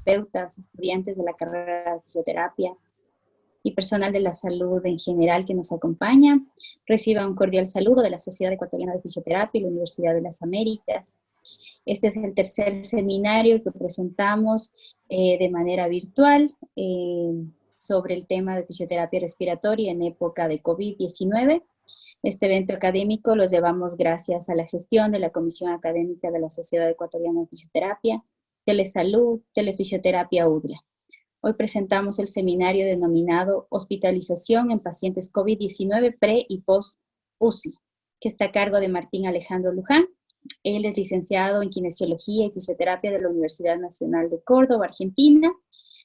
fisioterapeutas, estudiantes de la carrera de fisioterapia y personal de la salud en general que nos acompaña. Reciba un cordial saludo de la Sociedad Ecuatoriana de Fisioterapia y la Universidad de las Américas. Este es el tercer seminario que presentamos de manera virtual sobre el tema de fisioterapia respiratoria en época de COVID-19. Este evento académico lo llevamos gracias a la gestión de la Comisión Académica de la Sociedad Ecuatoriana de Fisioterapia, Telesalud, Telefisioterapia UDLA. Hoy presentamos el seminario denominado Hospitalización en pacientes COVID-19 pre y post-UCI, que está a cargo de Martín Alejandro Luján. Él es licenciado en Kinesiología y Fisioterapia de la Universidad Nacional de Córdoba, Argentina.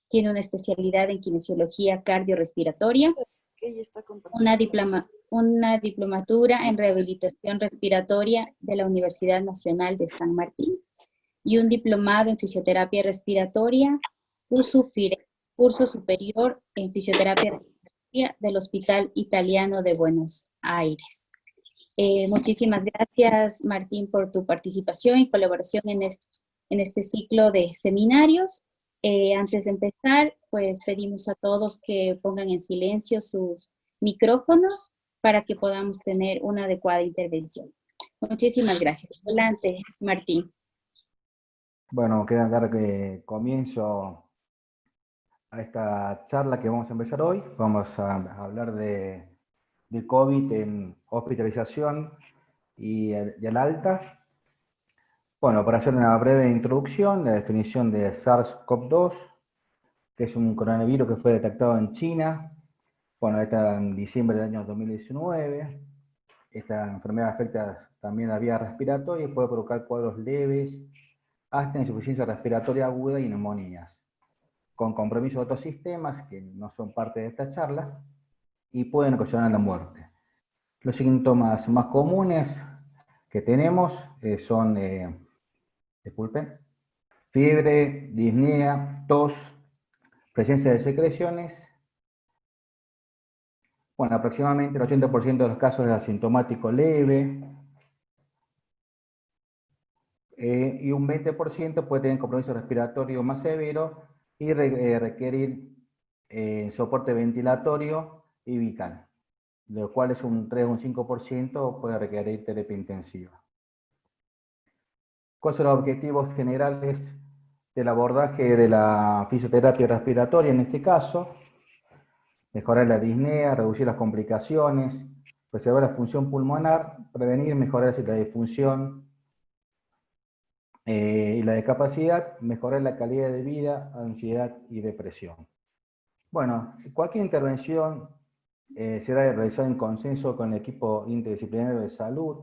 Tiene una especialidad en Kinesiología cardiorrespiratoria, una diplomatura en Rehabilitación Respiratoria de la Universidad Nacional de San Martín y un diplomado en Fisioterapia Respiratoria, curso superior en Fisioterapia Respiratoria del Hospital Italiano de Buenos Aires. Muchísimas gracias, Martín, por tu participación y colaboración en este ciclo de seminarios. Antes de empezar, pues pedimos a todos que pongan en silencio sus micrófonos para que podamos tener una adecuada intervención. Muchísimas gracias. Adelante, Martín. Bueno, quiero dar comienzo a esta charla que vamos a empezar hoy. Vamos a hablar de COVID en hospitalización y el alta. Bueno, para hacer una breve introducción, la definición de SARS-CoV-2, que es un coronavirus que fue detectado en China, bueno, está en diciembre del año 2019. Esta enfermedad afecta también la vía respiratoria y puede provocar cuadros leves hasta insuficiencia respiratoria aguda y neumonías, con compromiso de otros sistemas que no son parte de esta charla y pueden ocasionar la muerte. Los síntomas más comunes que tenemos son, disculpen, fiebre, disnea, tos, presencia de secreciones. Bueno, aproximadamente el 80% de los casos es asintomático leve, y un 20% puede tener compromiso respiratorio más severo y requerir soporte ventilatorio y vital, de lo cual es un 3 o un 5% puede requerir terapia intensiva. ¿Cuáles son los objetivos generales del abordaje de la fisioterapia respiratoria en este caso? Mejorar la disnea, reducir las complicaciones, preservar la función pulmonar, prevenir y mejorar la disfunción y la discapacidad, mejorar la calidad de vida, ansiedad y depresión. Bueno, cualquier intervención será realizada en consenso con el equipo interdisciplinario de salud.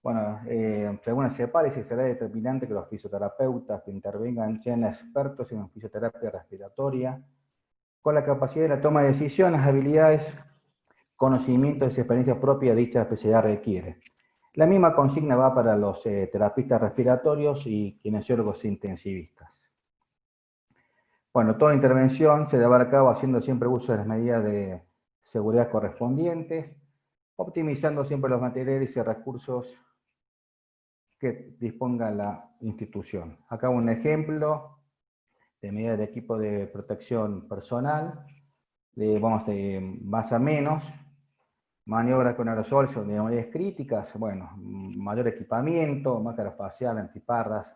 Bueno, según el CEPAL, será determinante que los fisioterapeutas que intervengan sean expertos en fisioterapia respiratoria, con la capacidad de la toma de decisiones, habilidades, conocimientos y experiencia propia dicha especialidad requiere. La misma consigna va para los terapistas respiratorios y kinesiólogos intensivistas. Bueno, toda intervención se llevará a cabo haciendo siempre uso de las medidas de seguridad correspondientes, optimizando siempre los materiales y recursos que disponga la institución. Acá un ejemplo de medidas de equipo de protección personal, vamos de más a menos. Maniobras con aerosol son de medidas críticas, bueno, mayor equipamiento, máscara facial, antiparras,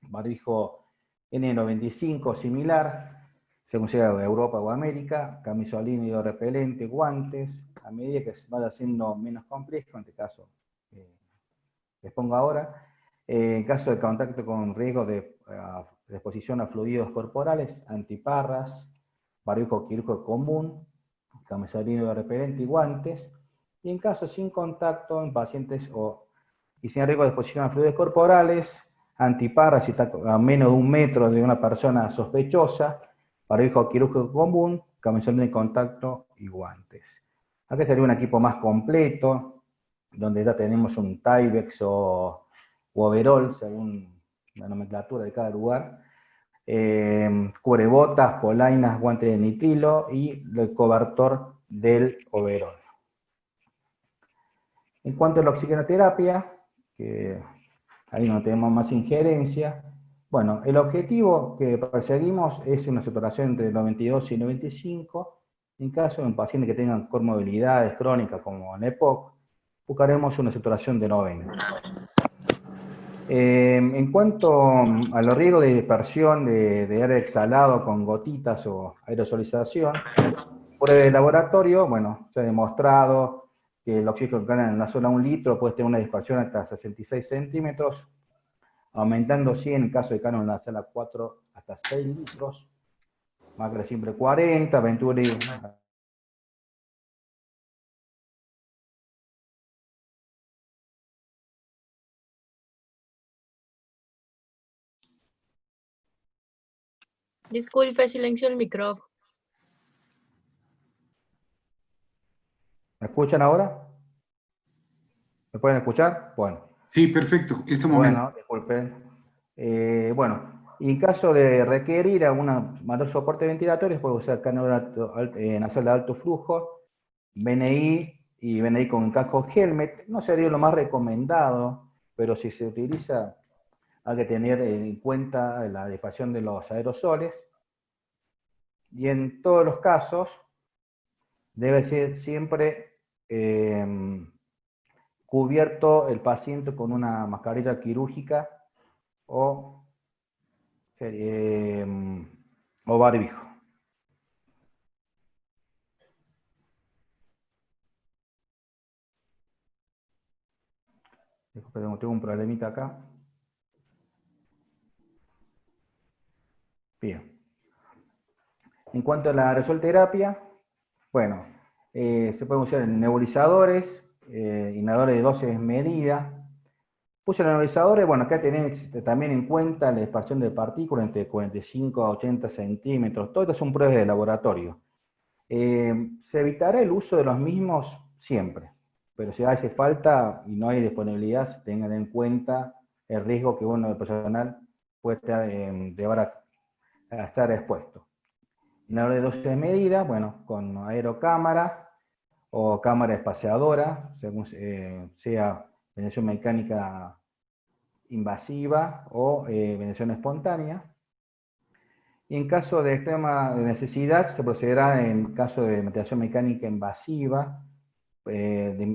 barbijo N95 similar, según sea Europa o América, camisolín repelente, guantes, a medida que vaya siendo menos complejo, en este caso les pongo ahora, en caso de contacto con riesgo de exposición a fluidos corporales, antiparras, barbijo quirúrgico común, camisolín repelente y guantes, y en caso sin contacto en pacientes y sin riesgo de exposición a fluidos corporales, antiparras si está a menos de 1 metro de una persona sospechosa, barbijo quirúrgico común, camisolín de contacto y guantes. Acá sería un equipo más completo, donde ya tenemos un Tyvek o overall, según la nomenclatura de cada lugar, cubrebotas, polainas, guantes de nitrilo y el cobertor del overall. En cuanto a la oxigenoterapia, que ahí no tenemos más injerencia, Bueno, el objetivo que perseguimos es una saturación entre 92 y 95. En caso de un paciente que tenga comorbilidades crónicas como en EPOC, buscaremos una saturación de 90. En cuanto a los riesgos de dispersión de aire exhalado con gotitas o aerosolización, por el laboratorio, bueno, se ha demostrado que el oxígeno que gana en la zona 1 litro puede tener una dispersión hasta 66 centímetros, aumentando sí en el caso de Canon en la sala 4 hasta 6 litros, Macra siempre 40, Venturi. Disculpe, silencio el micrófono. ¿Me escuchan ahora? ¿Me pueden escuchar? Bueno. Sí, perfecto, este momento. Bueno, disculpen. Bueno, y en caso de requerir algún mayor soporte ventilatorio, puede usar canal nasal de alto flujo, BNI y BNI con casco helmet. No sería lo más recomendado, pero si se utiliza, hay que tener en cuenta la dispersión de los aerosoles. Y en todos los casos, debe ser siempre cubierto el paciente con una mascarilla quirúrgica o o barbijo. Perdón, tengo un problemita acá. Bien. En cuanto a la aerosolterapia, bueno, se pueden usar nebulizadores, inhaladores de dosis medida. Puse los nebulizadores, bueno, acá tenés también en cuenta la dispersión de partículas entre 45 a 80 centímetros. Todas estas son pruebas de laboratorio. Se evitará el uso de los mismos siempre, pero si hace falta y no hay disponibilidad, tengan en cuenta el riesgo que uno de personal puede llevar a estar expuesto. Inhalador de dosis de medida, bueno, con aerocámara o cámara espaciadora, según sea ventilación mecánica invasiva o ventilación espontánea. Y en caso de extrema necesidad, se procederá en caso de ventilación mecánica invasiva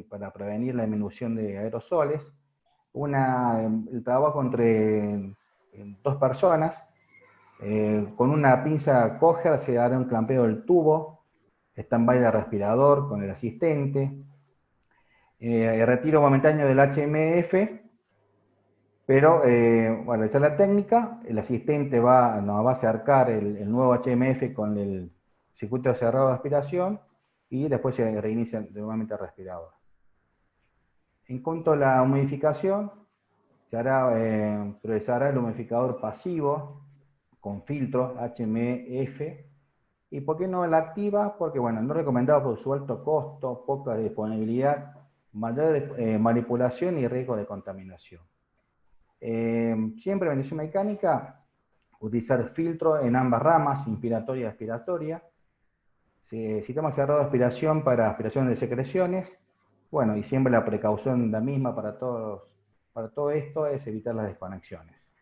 para prevenir la disminución de aerosoles. El trabajo entre dos personas, con una pinza Kocher se hará un clampeo del tubo, stand-by del respirador con el asistente, el retiro momentáneo del HMF. Pero, bueno, esa es la técnica. El asistente nos va a acercar el nuevo HMF con el circuito cerrado de aspiración y después se reinicia nuevamente el respirador. En cuanto a la humidificación, priorizará el humidificador pasivo con filtro HMF. ¿Y por qué no la activa? Porque, bueno, no recomendado por su alto costo, poca disponibilidad, mayor manipulación y riesgo de contaminación. Siempre en ventilación mecánica, utilizar filtro en ambas ramas, inspiratoria y expiratoria. Sistema cerrado de aspiración para aspiración de secreciones. Bueno, y siempre la precaución la misma para todo esto es evitar las desconexiones.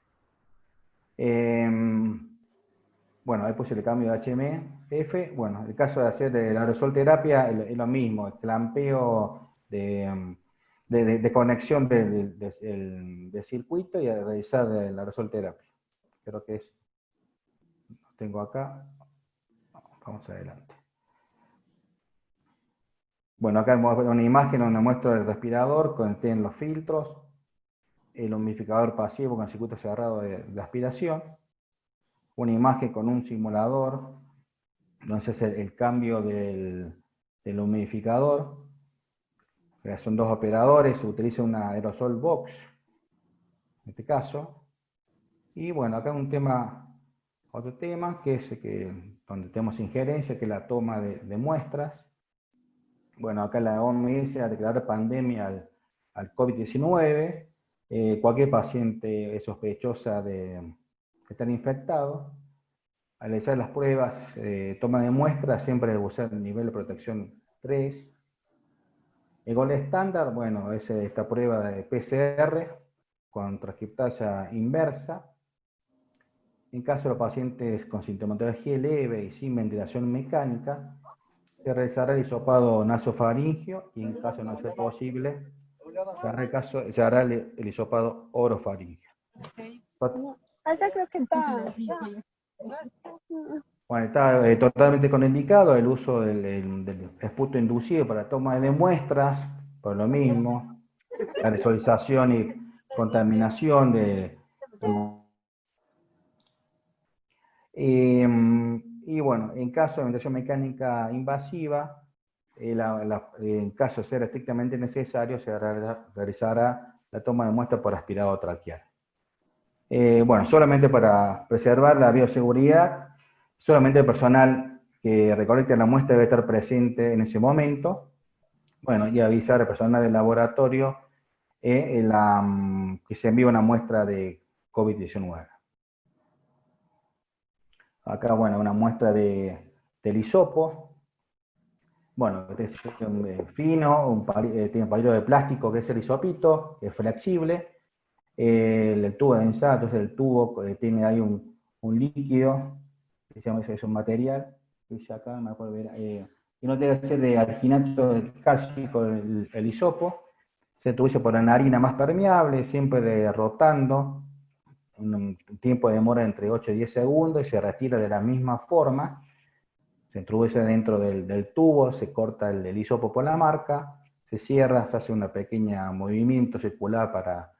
Bueno, ahí puse el cambio de HMF. Bueno, el caso de hacer la aerosol terapia es lo mismo, el clampeo de conexión del circuito y a realizar la aerosol terapia. Creo que tengo acá. Vamos adelante. Bueno, acá una imagen donde muestro el respirador, contiene los filtros, el humidificador pasivo con el circuito cerrado de aspiración, una imagen con un simulador, donde se hace el cambio del humidificador. Son dos operadores, se utiliza una aerosol box, en este caso. Y bueno, acá otro tema, que es donde tenemos injerencia, que es la toma de muestras. Bueno, acá la OMS ha declarado pandemia al COVID-19. Cualquier paciente es sospechosa de estar infectado. Al realizar las pruebas, toma de muestras, siempre debe usar el nivel de protección 3. El gol estándar, bueno, es esta prueba de PCR con transcriptasa inversa. En caso de los pacientes con sintomatología leve y sin ventilación mecánica, se realizará el hisopado nasofaringeo y en caso de no ser posible, se hará el hisopado orofaringeo. Allá creo que está. Bueno, está totalmente contraindicado el uso del esputo inducido para toma de muestras, por lo mismo, la visualización y contaminación y bueno, en caso de ventilación mecánica invasiva, en caso de ser estrictamente necesario, se realizará la toma de muestra por aspirado traqueal. Bueno, solamente para preservar la bioseguridad, solamente el personal que recolecte la muestra debe estar presente en ese momento. Bueno, y avisar al personal del laboratorio que se envía una muestra de COVID-19. Acá, bueno, una muestra del hisopo. Bueno, es fino, tiene un palito de plástico que es el hisopito, es flexible. El tubo de densidad, entonces el tubo tiene ahí un líquido, que se llama, es un material, que dice acá, me acuerdo ver, y no debe ser de alginato cálcico el hisopo, se introduce por la narina más permeable, siempre rotando, un tiempo de demora entre 8 y 10 segundos, y se retira de la misma forma, se introduce dentro del tubo, se corta el hisopo por la marca, se cierra, se hace un pequeño movimiento circular para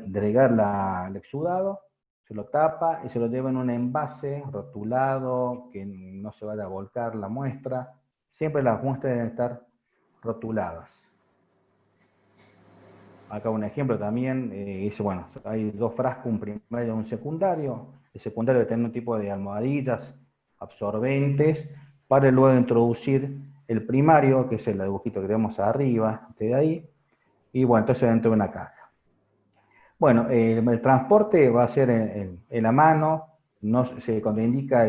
dregar el exudado, se lo tapa y se lo lleva en un envase rotulado, que no se vaya a volcar la muestra. Siempre las muestras deben estar rotuladas. Acá un ejemplo también, dice, bueno, hay dos frascos, un primario y un secundario. El secundario debe tener un tipo de almohadillas absorbentes para luego introducir el primario, que es el dibujito que tenemos arriba, de ahí, y bueno, entonces dentro de una caja. Bueno, el transporte va a ser en la mano, no se contraindica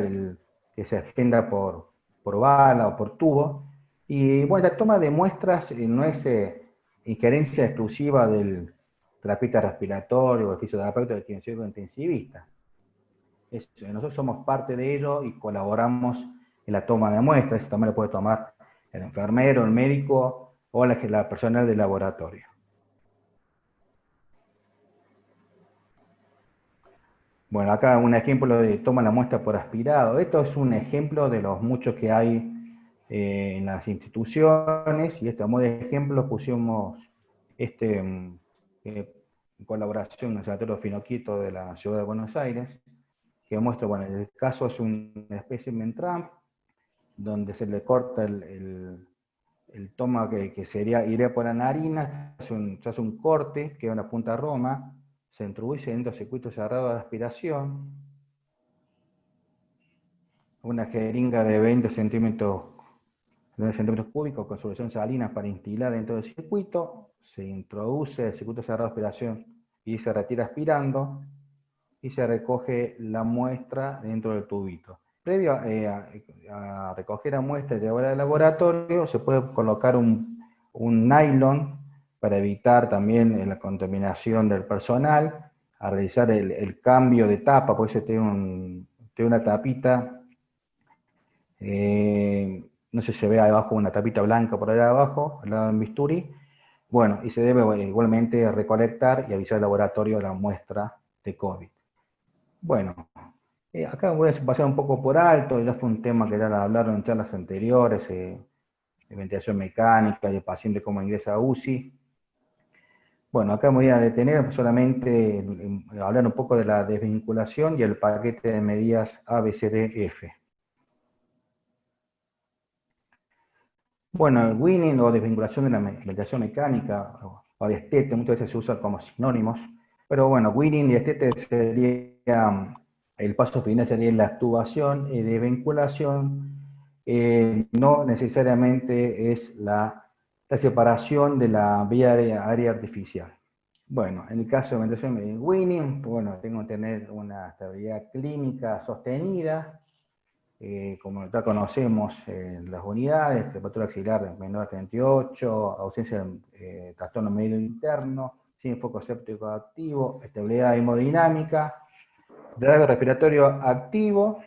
que se expenda por bala o por tubo. Y bueno, la toma de muestras no es injerencia exclusiva del terapeuta respiratorio o el fisioterapeuta del kinesiólogo intensivista. Nosotros somos parte de ello y colaboramos en la toma de muestras. Eso también lo puede tomar el enfermero, el médico o la personal del laboratorio. Bueno, acá un ejemplo de toma la muestra por aspirado. Esto es un ejemplo de los muchos que hay en las instituciones, y este modo de ejemplo pusimos en colaboración con el Sanatorio Finoquito de la Ciudad de Buenos Aires, que muestra, bueno, el caso es una especie de Trump, donde se le corta el toma que iría por la narina, se hace un corte, que es una punta roma, se introduce dentro del circuito cerrado de aspiración, una jeringa de 20 centímetros cúbicos con solución salina para instilar dentro del circuito, se introduce el circuito cerrado de aspiración y se retira aspirando, y se recoge la muestra dentro del tubito. Previo a recoger la muestra y llevarla al laboratorio, se puede colocar un nylon para evitar también la contaminación del personal, a realizar el cambio de tapa, porque tiene una tapita, no sé si se ve abajo una tapita blanca por allá abajo, al lado del bisturí. Bueno, y se debe igualmente recolectar y avisar al laboratorio la muestra de COVID. Bueno, acá voy a pasar un poco por alto, ya fue un tema que ya lo hablaron en charlas anteriores, de ventilación mecánica y el paciente cómo ingresa a UCI. Bueno, acá me voy a detener solamente hablar un poco de la desvinculación y el paquete de medidas ABCDF. Bueno, el winning o desvinculación de la ventilación mecánica o destete muchas veces se usa como sinónimos, pero bueno, winning y destete sería, el paso final sería la extubación y desvinculación, no necesariamente es la separación de la vía aérea artificial. Bueno, en el caso de ventilación de winning, bueno, tengo que tener una estabilidad clínica sostenida, como ya conocemos en las unidades, temperatura axilar menor a 38, ausencia de trastorno medio interno, sin foco séptico activo, estabilidad hemodinámica, de algo respiratorio activo.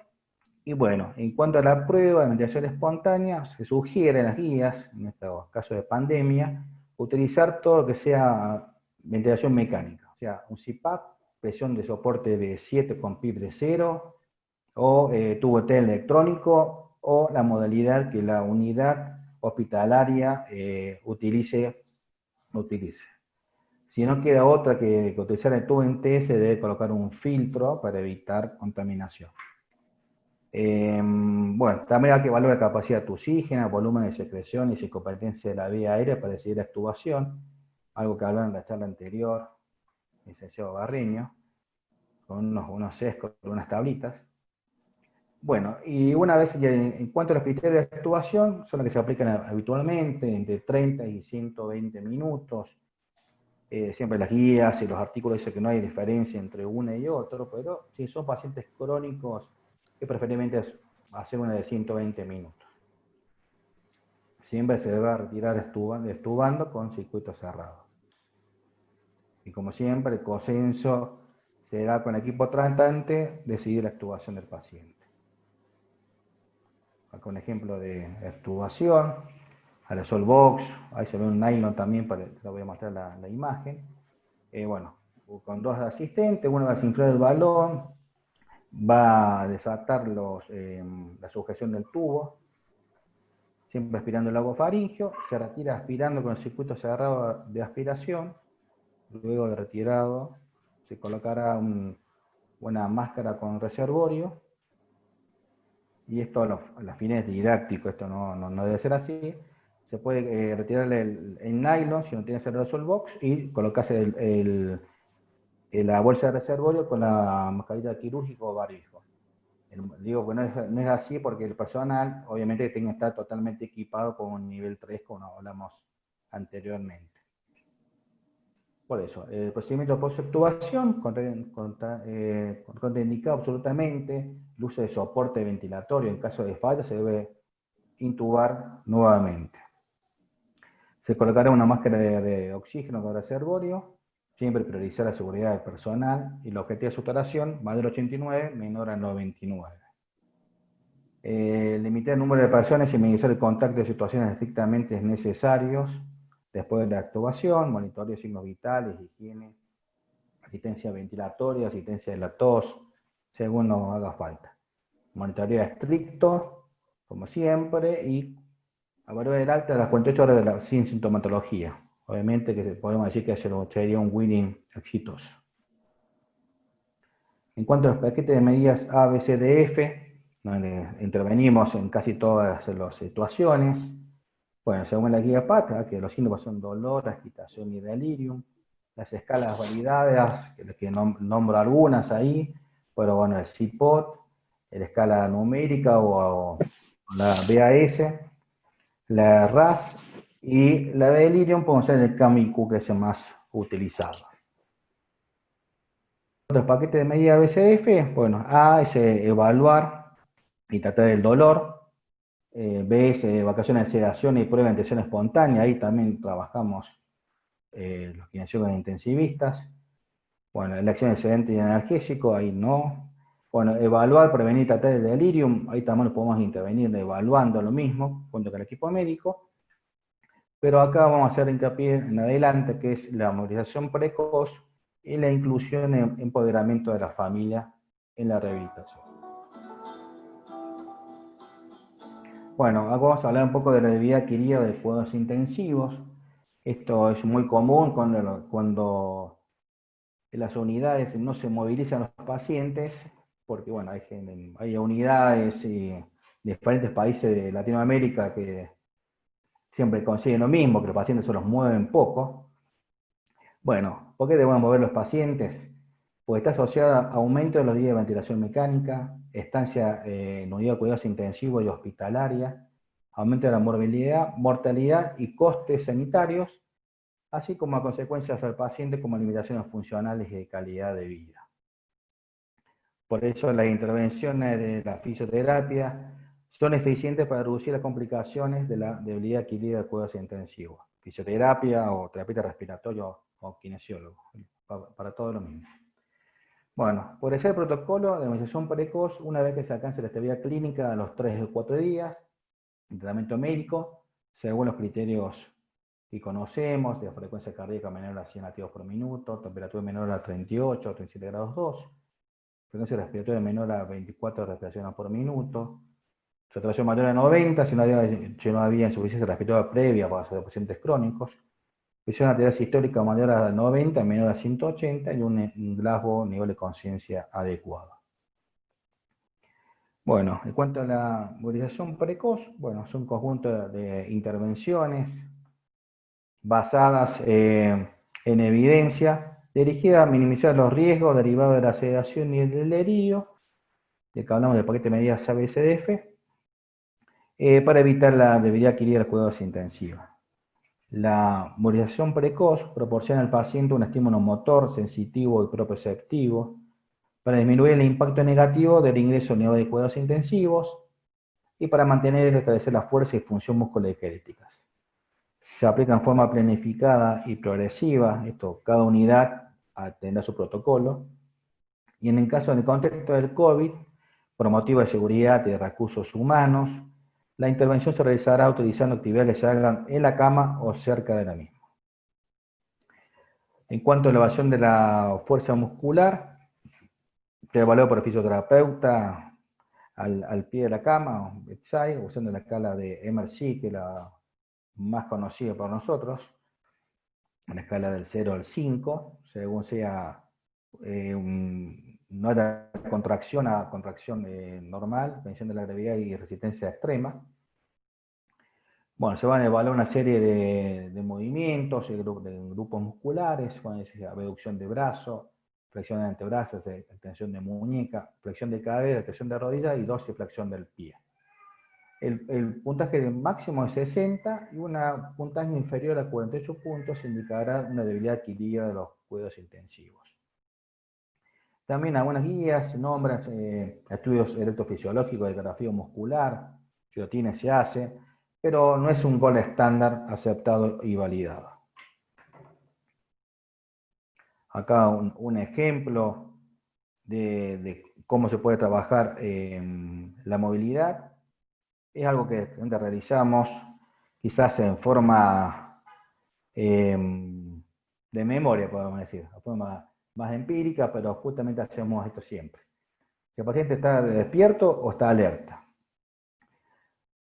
Y bueno, en cuanto a la prueba de ventilación espontánea, se sugiere en las guías, en estos casos de pandemia, utilizar todo lo que sea ventilación mecánica. O sea, un CPAP, presión de soporte de 7 con PIB de 0, o tubo T electrónico, o la modalidad que la unidad hospitalaria utilice. Si no queda otra que utilizar el tubo en T, se debe colocar un filtro para evitar contaminación. Bueno, también hay que evaluar la capacidad de oxígeno, volumen de secreción y psicocompetencia de la vía aérea para decidir la extubación, algo que hablaron en la charla anterior, el licenciado Barreño, con unos sesgos, unas tablitas. Bueno, y una vez, en cuanto a los criterios de extubación, son los que se aplican habitualmente, entre 30 y 120 minutos. Siempre las guías y los artículos dicen que no hay diferencia entre uno y otro, pero si son pacientes crónicos, es preferiblemente hacer una de 120 minutos. Siempre se debe retirar estubando con circuito cerrado. Y como siempre, el consenso será con el equipo tratante decidir la extubación del paciente. Acá un ejemplo de extubación, aerosol box, ahí se ve un nylon también, les voy a mostrar la imagen. Bueno, con dos asistentes, uno va a desinflar el balón, va a desatar la sujeción del tubo, siempre aspirando el agua faríngeo, se retira aspirando con el circuito cerrado de aspiración, luego de retirado se colocará una máscara con reservorio, y esto a los fines didácticos, esto no debe ser así. Se puede retirar el nylon si no tienes el aerosol box y colocarse la bolsa de reservorio con la mascarilla quirúrgica o barbijo. Digo que no es así porque el personal obviamente tiene que estar totalmente equipado con un nivel 3 como hablamos anteriormente. Por eso, el procedimiento post-extubación contraindicado absolutamente el uso de soporte ventilatorio. En caso de falla se debe intubar nuevamente. Se colocará una máscara de oxígeno con reservorio, siempre priorizar la seguridad del personal y el objetivo de saturación mayor a 89, menor a 99. Limitar el número de personas y minimizar el contacto en situaciones estrictamente necesarios después de la extubación, monitoreo de signos vitales, higiene, asistencia ventilatoria, asistencia de la tos, según nos haga falta. Monitoreo estricto, como siempre, y evaluar el alta a las 48 horas sin sintomatología. Obviamente que podemos decir que sería un winning exitoso. En cuanto a los paquetes de medidas A, B, C, D, F, donde intervenimos en casi todas las situaciones. Bueno, según la guía PATA, que los síntomas son dolor, agitación y delirium. Las escalas validadas, que nombro algunas ahí, pero bueno, el CPOT, la escala numérica o la BAS, la RAS y la delirium, podemos ser el CAM-IQ, que es el más utilizado. Otros paquetes de medida BCDF, bueno, A es evaluar y tratar el dolor, B es evacuación de sedación y prueba de intención espontánea, ahí también trabajamos los kinesiólogos intensivistas. Bueno, elección de sedante y analgésico, ahí no. Bueno, evaluar, prevenir y tratar el delirium, ahí también podemos intervenir evaluando lo mismo, junto con el equipo médico. Pero acá vamos a hacer hincapié en adelante, que es la movilización precoz y la inclusión en empoderamiento de la familia en la rehabilitación. Bueno, acá vamos a hablar un poco de la debilidad adquirida de cuidados intensivos. Esto es muy común cuando en las unidades no se movilizan los pacientes, porque bueno, hay unidades de diferentes países de Latinoamérica que siempre consiguen lo mismo, que los pacientes se los mueven poco. Bueno, ¿por qué debemos mover los pacientes? Pues está asociada a aumento de los días de ventilación mecánica, estancia en unidad de cuidados intensivos y hospitalaria, aumento de la mortalidad y costes sanitarios, así como a consecuencias al paciente como limitaciones funcionales y de calidad de vida. Por eso las intervenciones de la fisioterapia son eficientes para reducir las complicaciones de la debilidad adquirida de cuidados intensivos. Fisioterapia o terapeuta respiratorio o kinesiólogo, para todo lo mismo. Bueno, por eso el protocolo de inmunización precoz, una vez que se alcance la estabilidad clínica a los 3 o 4 días, el tratamiento médico, según los criterios que conocemos, de frecuencia cardíaca menor a 100 latidos por minuto, temperatura menor a 38 o 37 grados 2, frecuencia respiratoria menor a 24 respiraciones por minuto, saturación mayor a 90 si no había insuficiencia respiratoria previa para los pacientes crónicos, presión arterial sistólica mayor a 90, menor a 180 y un Glasgow nivel de conciencia adecuado. Bueno, en cuanto a la movilización precoz, bueno, es un conjunto de intervenciones basadas en evidencia, dirigida a minimizar los riesgos derivados de la sedación y el delirio, de que hablamos del paquete de medidas ABCDF, para evitar la debilidad adquirida de los cuidados intensivos. La movilización precoz proporciona al paciente un estímulo motor, sensitivo y proprioceptivo para disminuir el impacto negativo del ingreso a nivel de cuidados intensivos y para mantener y restablecer la fuerza y función musculoesqueléticas. Se aplica en forma planificada y progresiva, cada unidad tendrá su protocolo, y en el caso del contexto del COVID, por motivo de seguridad y de recursos humanos, la intervención se realizará utilizando actividades que se hagan en la cama o cerca de la misma. En cuanto a elevación de la fuerza muscular, se evalúa por el fisioterapeuta al pie de la cama, bedside, usando la escala de MRC, que es la más conocida por nosotros, una escala del 0 al 5, según sea no era contracción a contracción normal, tensión de la gravedad y resistencia extrema. Bueno, se van a evaluar una serie de movimientos, de grupos musculares, abducción de brazo, flexión de antebrazos, extensión de muñeca, flexión de cadera, extensión de rodilla y dorsiflexión del pie. El puntaje máximo es 60 y un puntaje inferior a 48 puntos indicará una debilidad adquirida de los cuidados intensivos. También algunas guías nombran estudios electrofisiológicos de ecografía muscular, girotina se hace, pero no es un gold estándar aceptado y validado. Acá un ejemplo de cómo se puede trabajar la movilidad. Es algo que realizamos quizás en forma de memoria, podemos decir, de forma más empírica, pero justamente hacemos esto siempre. Si el paciente está despierto o está alerta.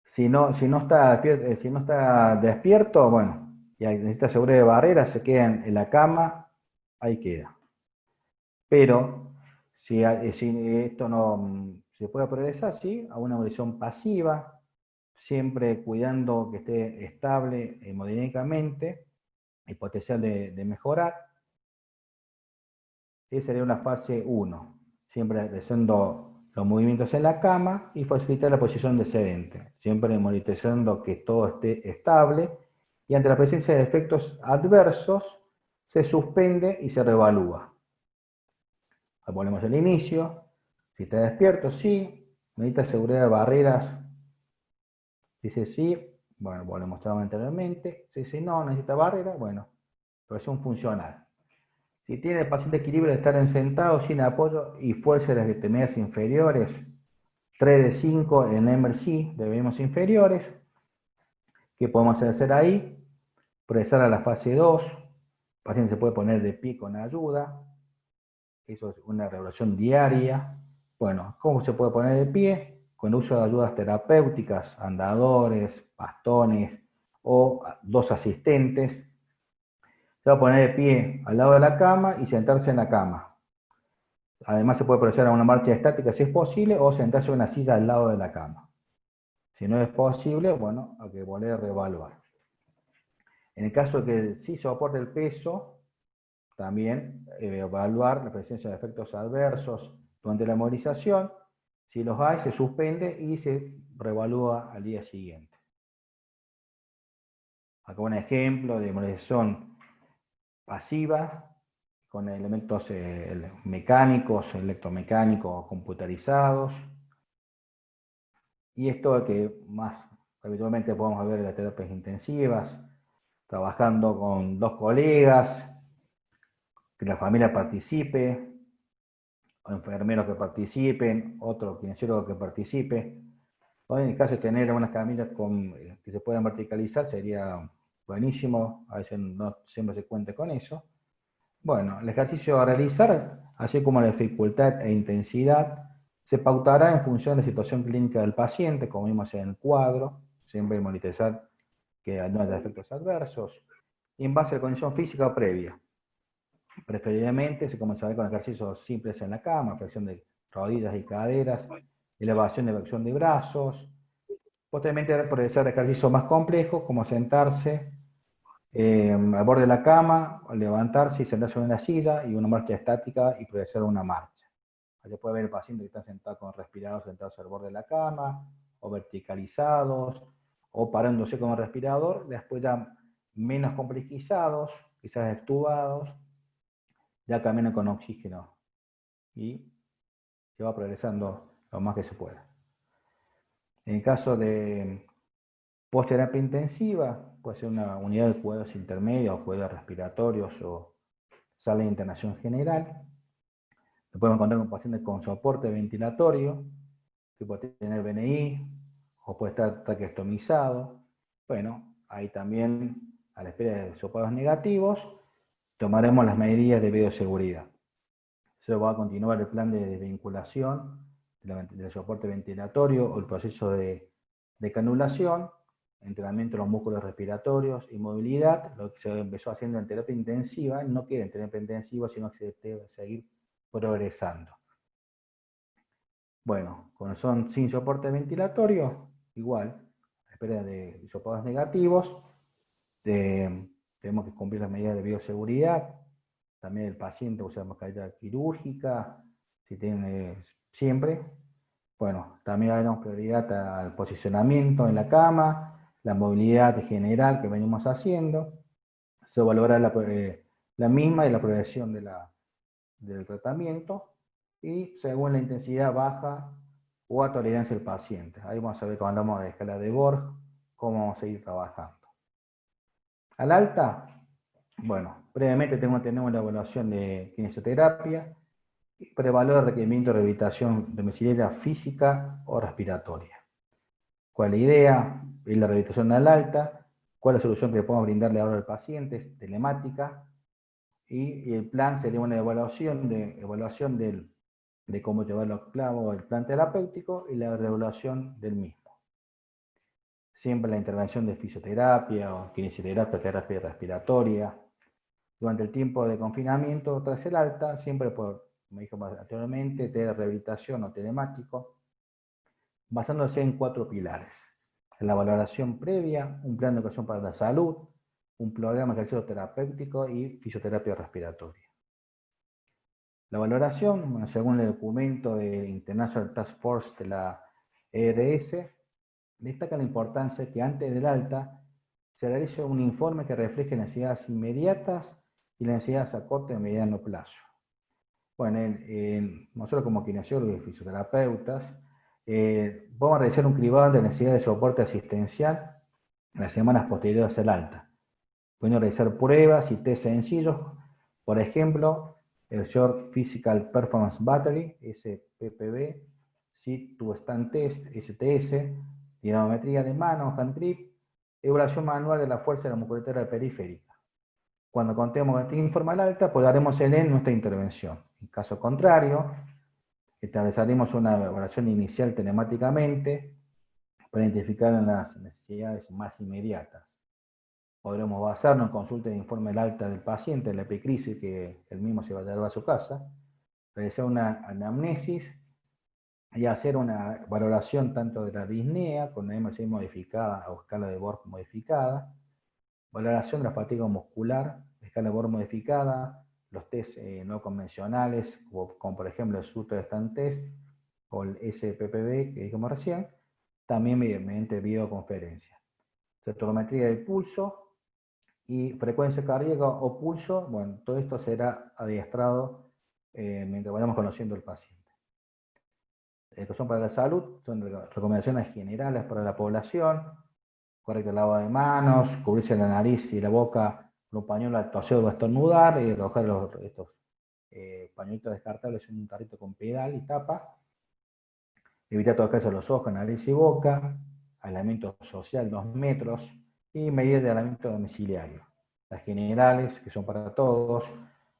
Si no está despierto, bueno, y necesita seguridad de barrera, se queda en la cama, ahí queda. Pero si esto no se puede progresar, sí, a una movilización pasiva, siempre cuidando que esté estable hemodinámicamente y potencial de mejorar. Esa sería una fase 1, siempre realizando los movimientos en la cama y facilitar la posición descendente, siempre monitorizando que todo esté estable y ante la presencia de efectos adversos se suspende y se reevalúa. Volvemos al inicio, si está despierto, sí, necesita seguridad de barreras, dice sí, bueno, lo mostramos anteriormente, si dice no, necesita barrera, bueno, progresión funcional. Si tiene el paciente equilibrio de estar sentado sin apoyo y fuerza de las extremidades inferiores, 3 de 5 en MRC de miembros inferiores, ¿qué podemos hacer ahí? Progresar a la fase 2, el paciente se puede poner de pie con ayuda, eso es una regulación diaria. Bueno, ¿cómo se puede poner de pie? Con el uso de ayudas terapéuticas, andadores, bastones o 2 asistentes. Se va a poner de pie al lado de la cama y sentarse en la cama. Además se puede proceder a una marcha estática si es posible o sentarse en una silla al lado de la cama. Si no es posible, bueno, hay que volver a reevaluar. En el caso de que sí soporte el peso, también evaluar la presencia de efectos adversos durante la movilización. Si los hay, se suspende y se reevalúa al día siguiente. Acá un ejemplo de movilización pasiva con elementos mecánicos, electromecánicos, computarizados. Y esto que más habitualmente podemos ver en las terapias intensivas, trabajando con 2 colegas, que la familia participe, enfermeros que participen, otro kinesiólogo que participe. O en el caso de tener unas camillas que se puedan verticalizar, sería buenísimo, a veces no siempre se cuenta con eso. Bueno, el ejercicio a realizar, así como la dificultad e intensidad, se pautará en función de la situación clínica del paciente, como vimos en el cuadro, siempre monitorizar que no haya efectos adversos, y en base a la condición física previa. Preferiblemente se comenzará con ejercicios simples en la cama, flexión de rodillas y caderas, elevación de flexión de brazos. Posteriormente progresar ejercicios más complejos, como sentarse al borde de la cama, levantarse y sentarse en una silla y una marcha estática y progresar una marcha. Ahí puede ver el paciente que está sentado con respiradores sentados al borde de la cama, o verticalizados, o parándose con el respirador, después ya menos complejizados, quizás extubados, ya caminan con oxígeno y se va progresando lo más que se pueda. En caso de post-terapia intensiva, puede ser una unidad de cuidados intermedios, cuidados respiratorios o sala de internación general. Lo podemos encontrar con pacientes con soporte ventilatorio, que puede tener BNI o puede estar traqueostomizado. Bueno, ahí también, a la espera de sopados negativos, tomaremos las medidas de bioseguridad. Se va a continuar el plan de desvinculación del soporte ventilatorio o el proceso de canulación, entrenamiento de los músculos respiratorios y movilidad, lo que se empezó haciendo en terapia intensiva, no queda en terapia intensiva, sino que se debe seguir progresando. Bueno, cuando son sin soporte ventilatorio, igual, a espera de hisopados negativos, tenemos que cumplir las medidas de bioseguridad, también el paciente usa mascarilla quirúrgica, si tiene siempre. Bueno, también damos prioridad al posicionamiento en la cama, la movilidad general que venimos haciendo. Se valora la misma y la progresión del tratamiento y según la intensidad baja o a tolerancia del paciente. Ahí vamos a ver cuando hablamos de escala de Borg, cómo vamos a ir trabajando. Al alta, bueno, previamente tenemos la evaluación de kinesioterapia, prevalor de requerimiento de rehabilitación domiciliaria física o respiratoria. ¿Cuál es la idea? Es la rehabilitación al alta, cuál es la solución que le podemos brindarle ahora al paciente, es telemática, y el plan sería una evaluación de cómo llevarlo a cabo el plan terapéutico y la regulación del mismo. Siempre la intervención de fisioterapia o kinesioterapia, terapia respiratoria. Durante el tiempo de confinamiento tras el alta, siempre como dije anteriormente, rehabilitación o telemático, basándose en 4 pilares. La valoración previa, un plan de educación para la salud, un programa de ejercicio terapéutico y fisioterapia respiratoria. La valoración, bueno, según el documento de International Task Force de la ERS, destaca la importancia que antes del alta se realice un informe que refleje necesidades inmediatas y las necesidades a corto y mediano plazo. Bueno, nosotros como kinesiólogos y fisioterapeutas vamos a realizar un cribado de necesidad de soporte asistencial en las semanas posteriores al alta. Pueden realizar pruebas y test sencillos, por ejemplo, el Short Physical Performance Battery, SPPB, Sit to Stand Test, STS, dinamometría de mano, hand grip, evaluación manual de la fuerza de la musculatura periférica. Cuando contemos con este informe al alta, pues daremos en nuestra intervención. En caso contrario, estableceremos una evaluación inicial telemáticamente para identificar las necesidades más inmediatas. Podremos basarnos en consulta de informe al alta del paciente, en la epicrisis que el mismo se va a llevar a su casa, realizar una anamnesis y hacer una valoración tanto de la disnea con la MSI modificada o escala de Borg modificada, valoración de la fatiga muscular, escala de Borg modificada, los test no convencionales, como por ejemplo el Sutter Stand Test o el SPPB que dijimos recién, también mediante videoconferencia. Cetometría del pulso y frecuencia cardíaca o pulso, bueno, todo esto será adiestrado mientras vayamos conociendo al paciente. Educación para la salud, son recomendaciones generales para la población, correcto lavado de manos, cubrirse la nariz y la boca con un pañuelo al toser o estornudar y arrojar estos pañuelitos descartables en un tarrito con pedal y tapa. Evitar tocarse los ojos, nariz y boca. Aislamiento social 2 metros. Y medidas de aislamiento domiciliario. Las generales, que son para todos.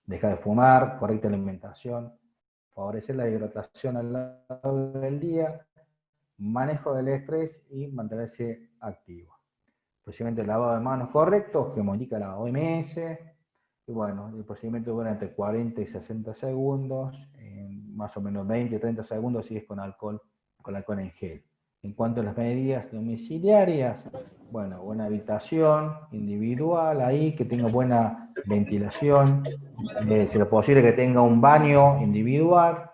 Dejar de fumar, correcta alimentación. Favorecer la hidratación al largo del día. Manejo del estrés y mantenerse activo. Procedimiento de lavado de manos correcto, que indica la OMS. Y bueno, el procedimiento dura entre 40 y 60 segundos, más o menos 20 30 segundos si es con alcohol en gel. En cuanto a las medidas domiciliarias, bueno, buena habitación individual ahí, que tenga buena ventilación, si es posible que tenga un baño individual.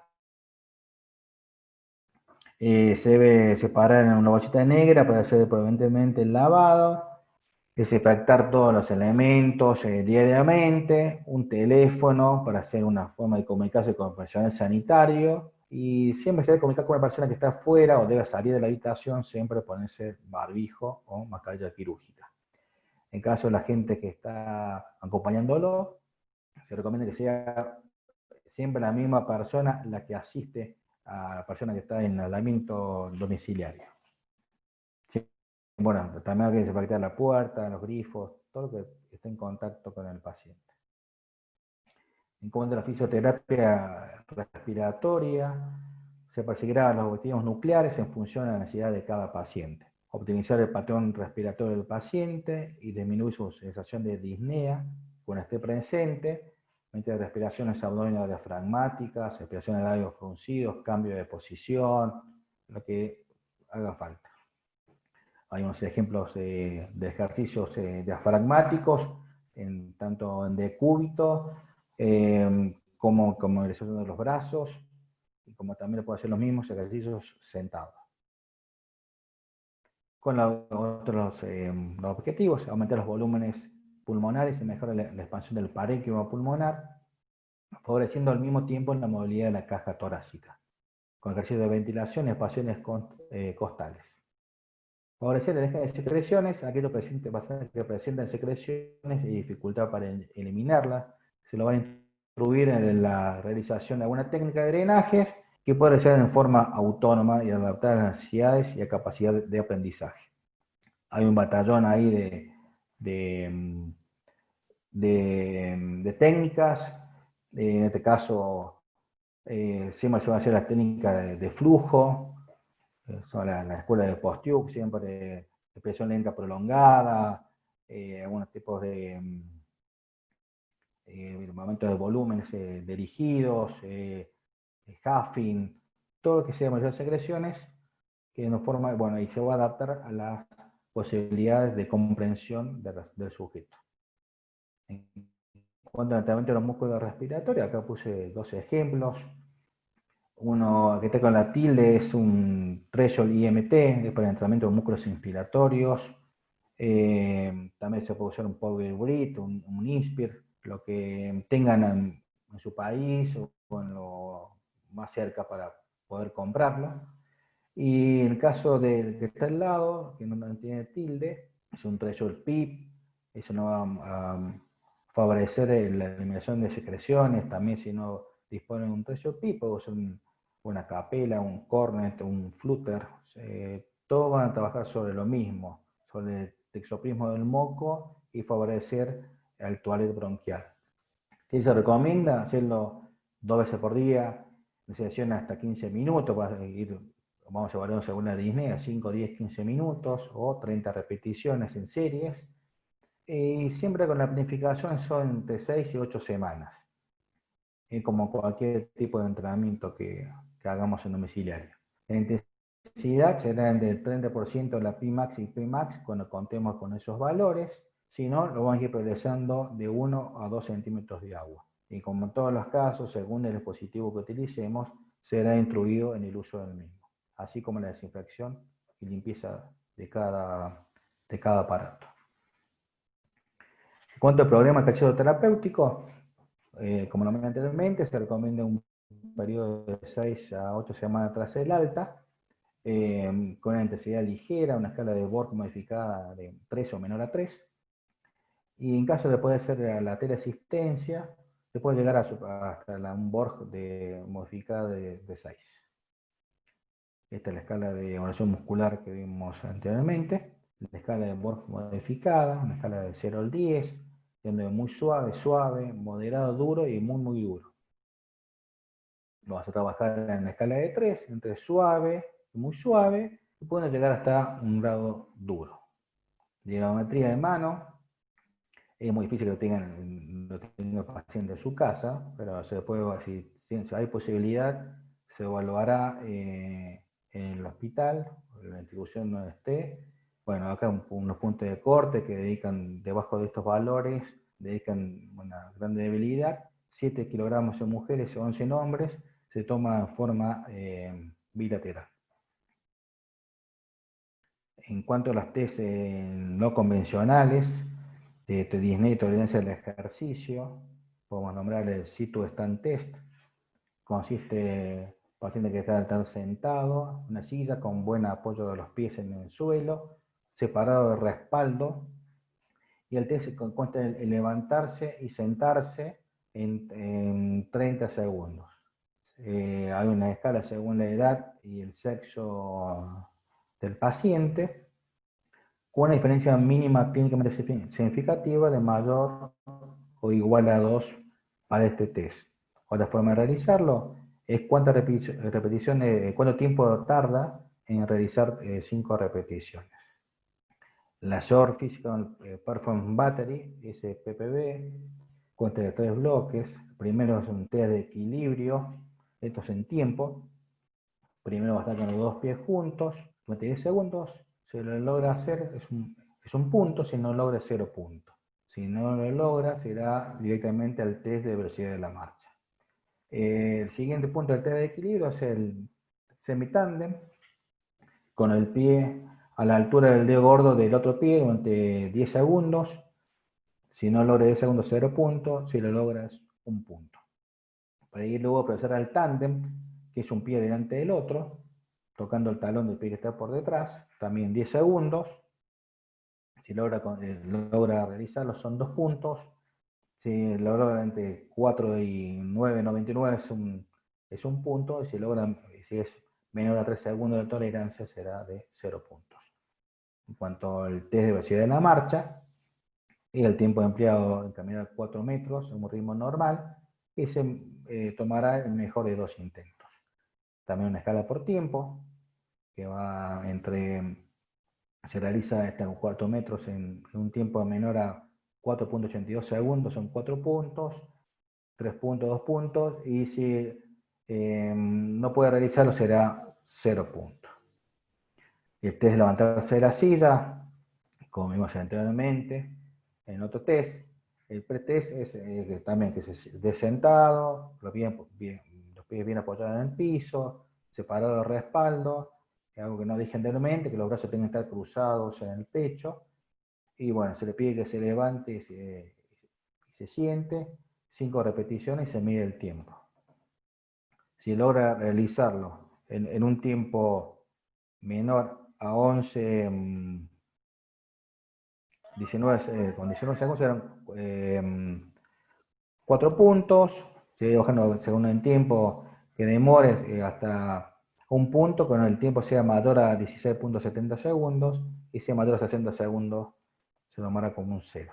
Se debe separar en una bolsita negra para hacer preventivamente el lavado. Desinfectar todos los elementos diariamente, un teléfono para hacer una forma de comunicarse con el personal sanitario, y siempre se debe comunicar con una persona que está afuera o debe salir de la habitación, siempre ponerse barbijo o mascarilla quirúrgica. En caso de la gente que está acompañándolo, se recomienda que sea siempre la misma persona la que asiste a la persona que está en aislamiento domiciliario. Bueno, también hay que desinfectar la puerta, los grifos, todo lo que esté en contacto con el paciente. En cuanto a la fisioterapia respiratoria, se perseguirá los objetivos nucleares en función de la necesidad de cada paciente. Optimizar el patrón respiratorio del paciente y disminuir su sensación de disnea cuando esté presente, mediante respiraciones abdominales diafragmáticas, respiraciones de labios fruncidos, cambio de posición, lo que haga falta. Hay unos ejemplos de ejercicios diafragmáticos, tanto en decúbito, como el ejercicio de los brazos, y como también puede hacer los mismos ejercicios sentados. Con los otros los objetivos, aumentar los volúmenes pulmonares y mejorar la expansión del parénquima pulmonar, favoreciendo al mismo tiempo la movilidad de la caja torácica, con ejercicio de ventilación y espacios costales. Favorecer el eje de secreciones, aquellos pacientes que presentan secreciones y dificultad para eliminarlas, se lo van a instruir en la realización de alguna técnica de drenajes que puede ser en forma autónoma y adaptar a las necesidades y a capacidad de aprendizaje. Hay un batallón ahí de técnicas, en este caso siempre se va a hacer las técnicas de flujo, son la escuela de Postiuk, siempre de presión lenta prolongada, algunos tipos de momentos de volúmenes dirigidos, huffing, todo lo que sea mayores secreciones, que no forma, bueno, y se va a adaptar a las posibilidades de comprensión del sujeto. En cuanto al tratamiento de los músculos respiratorios, acá puse 2 ejemplos. Uno que está con la tilde es un threshold IMT, es para el entrenamiento de músculos inspiratorios. También se puede usar un power breath, un inspire, lo que tengan en su país o en lo más cerca para poder comprarlo. Y en el caso del que está al lado, que no tiene tilde, es un threshold PIP, eso no va a favorecer la eliminación de secreciones. También si no dispone de un threshold PIP, puede usar una capela, un cornet, un flutter, todos van a trabajar sobre lo mismo, sobre el exoprismo del moco y favorecer el toilet bronquial. ¿Qué se recomienda? Hacerlo 2 veces por día, en sesión hasta 15 minutos, vamos a evaluar según la disnea, 5, 10, 15 minutos o 30 repeticiones en series. Y siempre con la planificación son entre 6 y 8 semanas. Como cualquier tipo de entrenamiento que hagamos en domiciliario. La intensidad será del 30% de la Pmax y Pmax cuando contemos con esos valores. Si no, lo vamos a ir progresando de 1 a 2 centímetros de agua. Y como en todos los casos, según el dispositivo que utilicemos, será instruido en el uso del mismo, así como la desinfección y limpieza de cada aparato. En cuanto al programa terapéutico, como lo mencioné anteriormente, se recomienda un periodo de 6 a 8 semanas tras el alta, con una intensidad ligera, una escala de Borg modificada de 3 o menor a 3. Y en caso de poder ser la teleasistencia, se puede llegar hasta un Borg modificada de 6. Esta es la escala de evaluación muscular que vimos anteriormente. La escala de Borg modificada, una escala de 0 al 10, donde muy suave, suave, moderado, duro y muy, muy duro. Vamos a trabajar en la escala de 3, entre suave y muy suave, y pueden llegar hasta un grado duro. Diegometría de mano. Es muy difícil que lo tenga el paciente en su casa, pero se puede, si hay posibilidad, se evaluará en el hospital, en la institución donde esté. Bueno, acá unos puntos de corte que dedican, debajo de estos valores, dedican una gran debilidad. 7 kilogramos en mujeres y 11 en hombres, se toma en forma bilateral. En cuanto a las test no convencionales, de disney y tolerancia al ejercicio, podemos nombrar el Situ Stand Test. Consiste en paciente que está sentado, una silla con buen apoyo de los pies en el suelo, separado de respaldo, y el test consta en levantarse y sentarse en 30 segundos. Hay una escala según la edad y el sexo del paciente, con una diferencia mínima clínicamente significativa de mayor o igual a 2 para este test. Otra forma de realizarlo es cuánto tiempo tarda en realizar 5 repeticiones. La Short Physical Performance Battery, SPPB, consta de 3 bloques. Primero es un test de equilibrio, esto es en tiempo. Primero va a estar con los 2 pies juntos, durante 10 segundos. Si lo logra hacer, es un punto, si no logra, 0 puntos. Si no lo logra, será directamente al test de velocidad de la marcha. El siguiente punto del test de equilibrio es el semitandem, con el pie a la altura del dedo gordo del otro pie durante 10 segundos. Si no logra 10 segundos, 0 puntos. Si lo logra, es 1 punto. Para ir luego a proceder al tándem, que es un pie delante del otro, tocando el talón del pie que está por detrás, también 10 segundos. Si logra realizarlo, son 2 puntos. Si lo logra entre 4 y 9,99 es un punto, y si es menor a 3 segundos de tolerancia, será de 0 puntos. En cuanto al test de velocidad de la marcha, el tiempo empleado en caminar 4 metros en un ritmo normal, y se tomará el mejor de 2 intentos. También una escala por tiempo, que va se realiza hasta 4 metros en un tiempo menor a 4,82 segundos, son 4 puntos, 3 puntos, 2 puntos, y si no puede realizarlo será 0 puntos. El test de levantarse de la silla, como vimos anteriormente, en otro test. El pretest es también que se de sentado, los pies bien apoyados en el piso, separado del respaldo, algo que no dije anteriormente, que los brazos tengan que estar cruzados en el pecho, y bueno, se le pide que se levante y se siente, 5 repeticiones y se mide el tiempo. Si logra realizarlo en un tiempo menor a 19 segundos, eran 4 puntos. Si bajando según el tiempo que demores hasta 1 punto, cuando el tiempo sea mayor a 16,70 segundos, y si es mayor a 60 segundos, se tomará como un 0.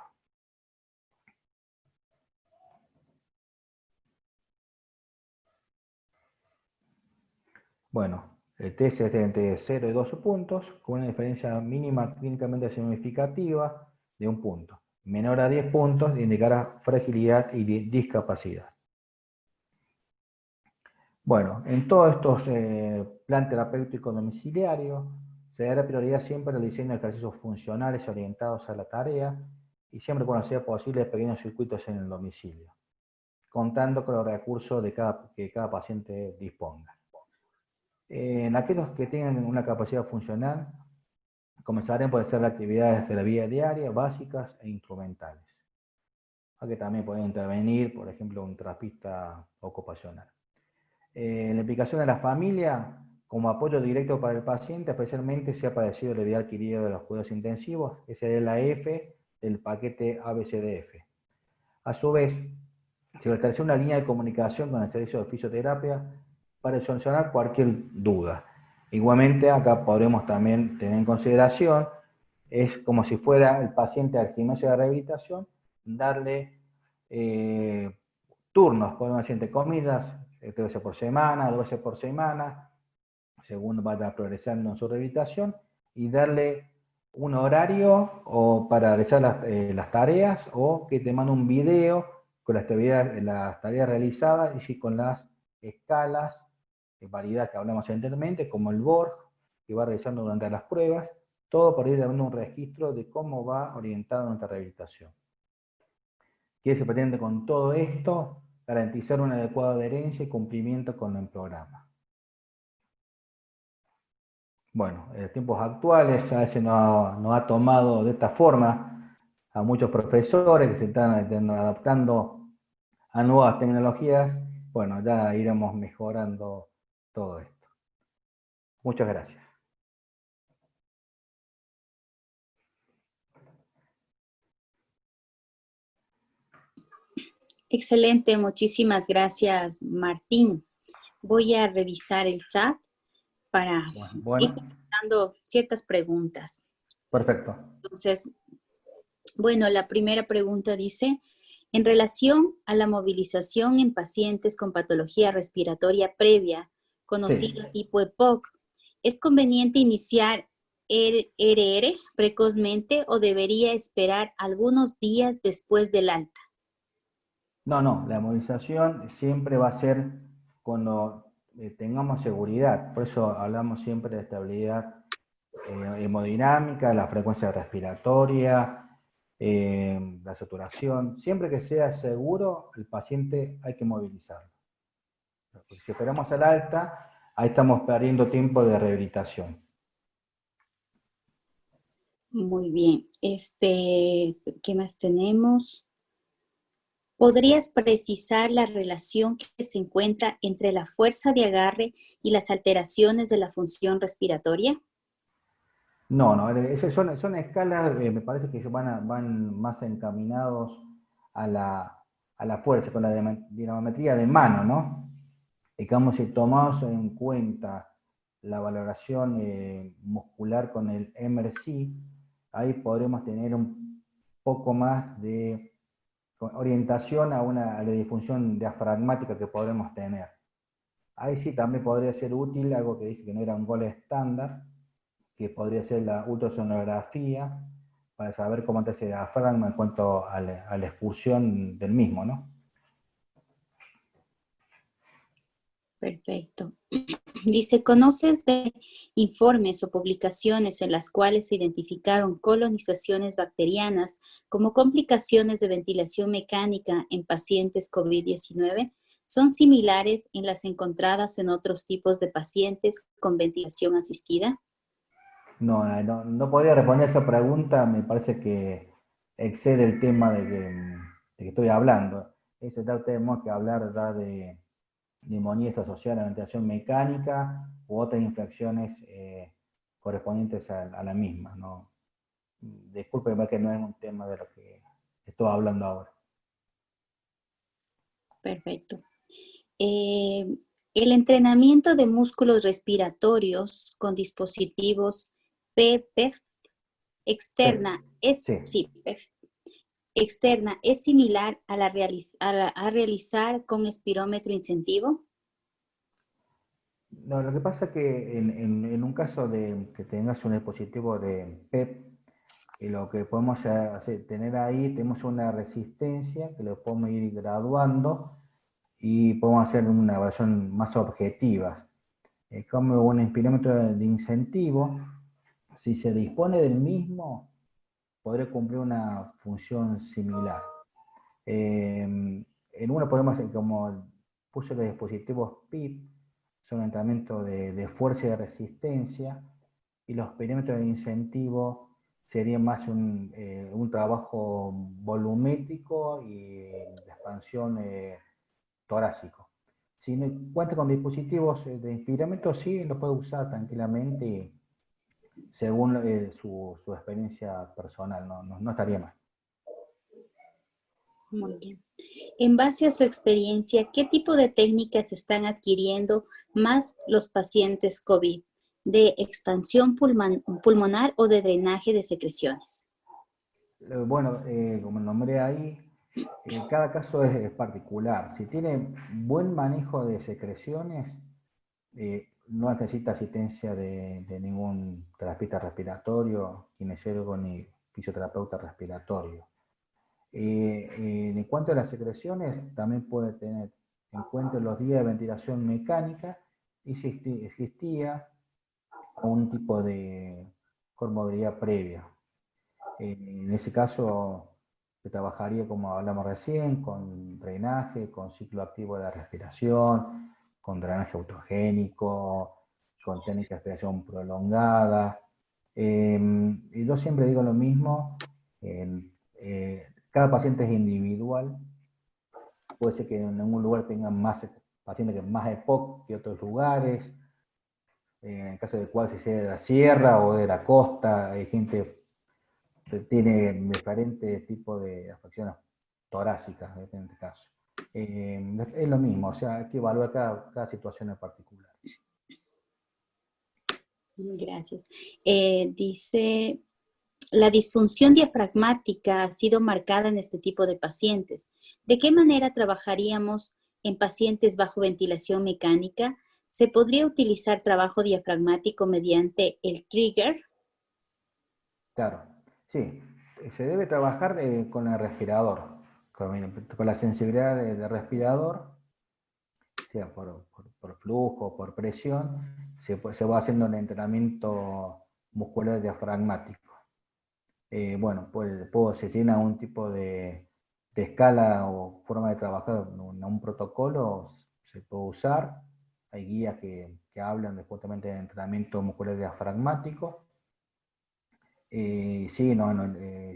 Bueno, el test es entre 0 y 12 puntos, con una diferencia mínima clínicamente significativa de 1 punto. Menor a 10 puntos indicará fragilidad y discapacidad. Bueno, en todos estos plan terapéutico domiciliario, se dará prioridad siempre al diseño de ejercicios funcionales orientados a la tarea, y siempre cuando sea posible pequeños circuitos en el domicilio, contando con los recursos que cada paciente disponga. En aquellos que tengan una capacidad funcional, comenzarán por hacer actividades de la vida diaria, básicas e instrumentales. Aunque también pueden intervenir, por ejemplo, un terapista ocupacional. La implicación de la familia como apoyo directo para el paciente, especialmente si ha padecido la vida adquirida de los cuidados intensivos, esa es la F del paquete ABCDF. A su vez, se va a establecer una línea de comunicación con el servicio de fisioterapia para solucionar cualquier duda. Igualmente, acá podremos también tener en consideración, es como si fuera el paciente al gimnasio de rehabilitación, darle turnos, podemos decir entre comillas, 3 veces por semana, 2 veces por semana, según vaya progresando en su rehabilitación, y darle un horario o para realizar las tareas, o que te mande un video con las tareas realizadas y con las escalas de variedad que hablamos anteriormente, como el BORG, que va realizando durante las pruebas, todo por ir dando un registro de cómo va orientada nuestra rehabilitación. ¿Qué se pretende con todo esto? Garantizar una adecuada adherencia y cumplimiento con el programa. Bueno, en los tiempos actuales a veces nos ha tomado de esta forma a muchos profesores que se están adaptando a nuevas tecnologías. Bueno, ya iremos mejorando todo esto. Muchas gracias. Excelente, muchísimas gracias, Martín. Voy a revisar el chat para ir contestando ciertas preguntas. Perfecto. Entonces, bueno, la primera pregunta dice, en relación a la movilización en pacientes con patología respiratoria previa, conocida tipo EPOC, ¿es conveniente iniciar el RR precozmente o debería esperar algunos días después del alta? No, la movilización siempre va a ser cuando tengamos seguridad. Por eso hablamos siempre de estabilidad hemodinámica, la frecuencia respiratoria, la saturación. Siempre que sea seguro, el paciente hay que movilizarlo. Porque si esperamos al alta, ahí estamos perdiendo tiempo de rehabilitación. Muy bien. ¿Qué más tenemos? ¿Podrías precisar la relación que se encuentra entre la fuerza de agarre y las alteraciones de la función respiratoria? No, son escalas, me parece que van más encaminados a la fuerza, con la dinamometría de mano, ¿no? Digamos, si tomamos en cuenta la valoración muscular con el MRC, ahí podremos tener un poco más de orientación a la disfunción diafragmática que podremos tener. Ahí sí también podría ser útil algo que dije que no era un gol estándar, que podría ser la ultrasonografía, para saber cómo está ese diafragma en cuanto a la expulsión del mismo, ¿no? Perfecto. Dice, ¿conoces de informes o publicaciones en las cuales se identificaron colonizaciones bacterianas como complicaciones de ventilación mecánica en pacientes COVID-19? ¿Son similares en las encontradas en otros tipos de pacientes con ventilación asistida? No podría responder esa pregunta, me parece que excede el tema de que estoy hablando. Eso tenemos que hablar de neumonías asociadas a la ventilación mecánica u otras infecciones correspondientes a la misma, ¿no? Disculpe que no es un tema de lo que estoy hablando ahora. Perfecto. El entrenamiento de músculos respiratorios con dispositivos PPEF externa externa es similar a realizar con espirómetro incentivo. No, lo que pasa es que en un caso de que tengas un dispositivo de PEP, lo que podemos tener ahí, tenemos una resistencia que lo podemos ir graduando y podemos hacer una evaluación más objetiva. Como un espirómetro de incentivo, si se dispone del mismo, podría cumplir una función similar. En uno podemos, como puse los dispositivos PIP, son entrenamiento de fuerza y de resistencia, y los perímetros de incentivo sería más un trabajo volumétrico y de expansión torácico. Si cuenta con dispositivos de inspiramiento, sí, lo puede usar tranquilamente según su experiencia personal, no estaría mal. Muy bien. En base a su experiencia, ¿qué tipo de técnicas están adquiriendo más los pacientes COVID? ¿De expansión pulmonar o de drenaje de secreciones? Bueno, como nombré ahí, cada caso es particular. Si tiene buen manejo de secreciones, no necesita asistencia de ningún terapeuta respiratorio, kinesiólogo ni fisioterapeuta respiratorio. En cuanto a las secreciones, también puede tener en cuenta los días de ventilación mecánica y si existía algún tipo de comorbilidad previa. En ese caso, se trabajaría, como hablamos recién, con drenaje, con ciclo activo de la respiración, con drenaje autogénico, con técnica de respiración prolongada. Y yo siempre digo lo mismo, cada paciente es individual, puede ser que en algún lugar tengan más pacientes que más EPOC que otros lugares, en el caso de cual si sea de la sierra o de la costa, hay gente que tiene diferentes tipos de afecciones torácicas en este caso. Es lo mismo, o sea, hay que evaluar cada situación en particular. Gracias. Dice, la disfunción diafragmática ha sido marcada en este tipo de pacientes. ¿De qué manera trabajaríamos en pacientes bajo ventilación mecánica? ¿Se podría utilizar trabajo diafragmático mediante el trigger? Claro, sí, se debe trabajar con el respirador, con la sensibilidad del respirador, sea por flujo, por presión, se va haciendo el entrenamiento muscular diafragmático. Bueno, pues si tiene algún tipo de escala o forma de trabajar en un protocolo, se puede usar. Hay guías que hablan justamente de entrenamiento muscular diafragmático. Sí,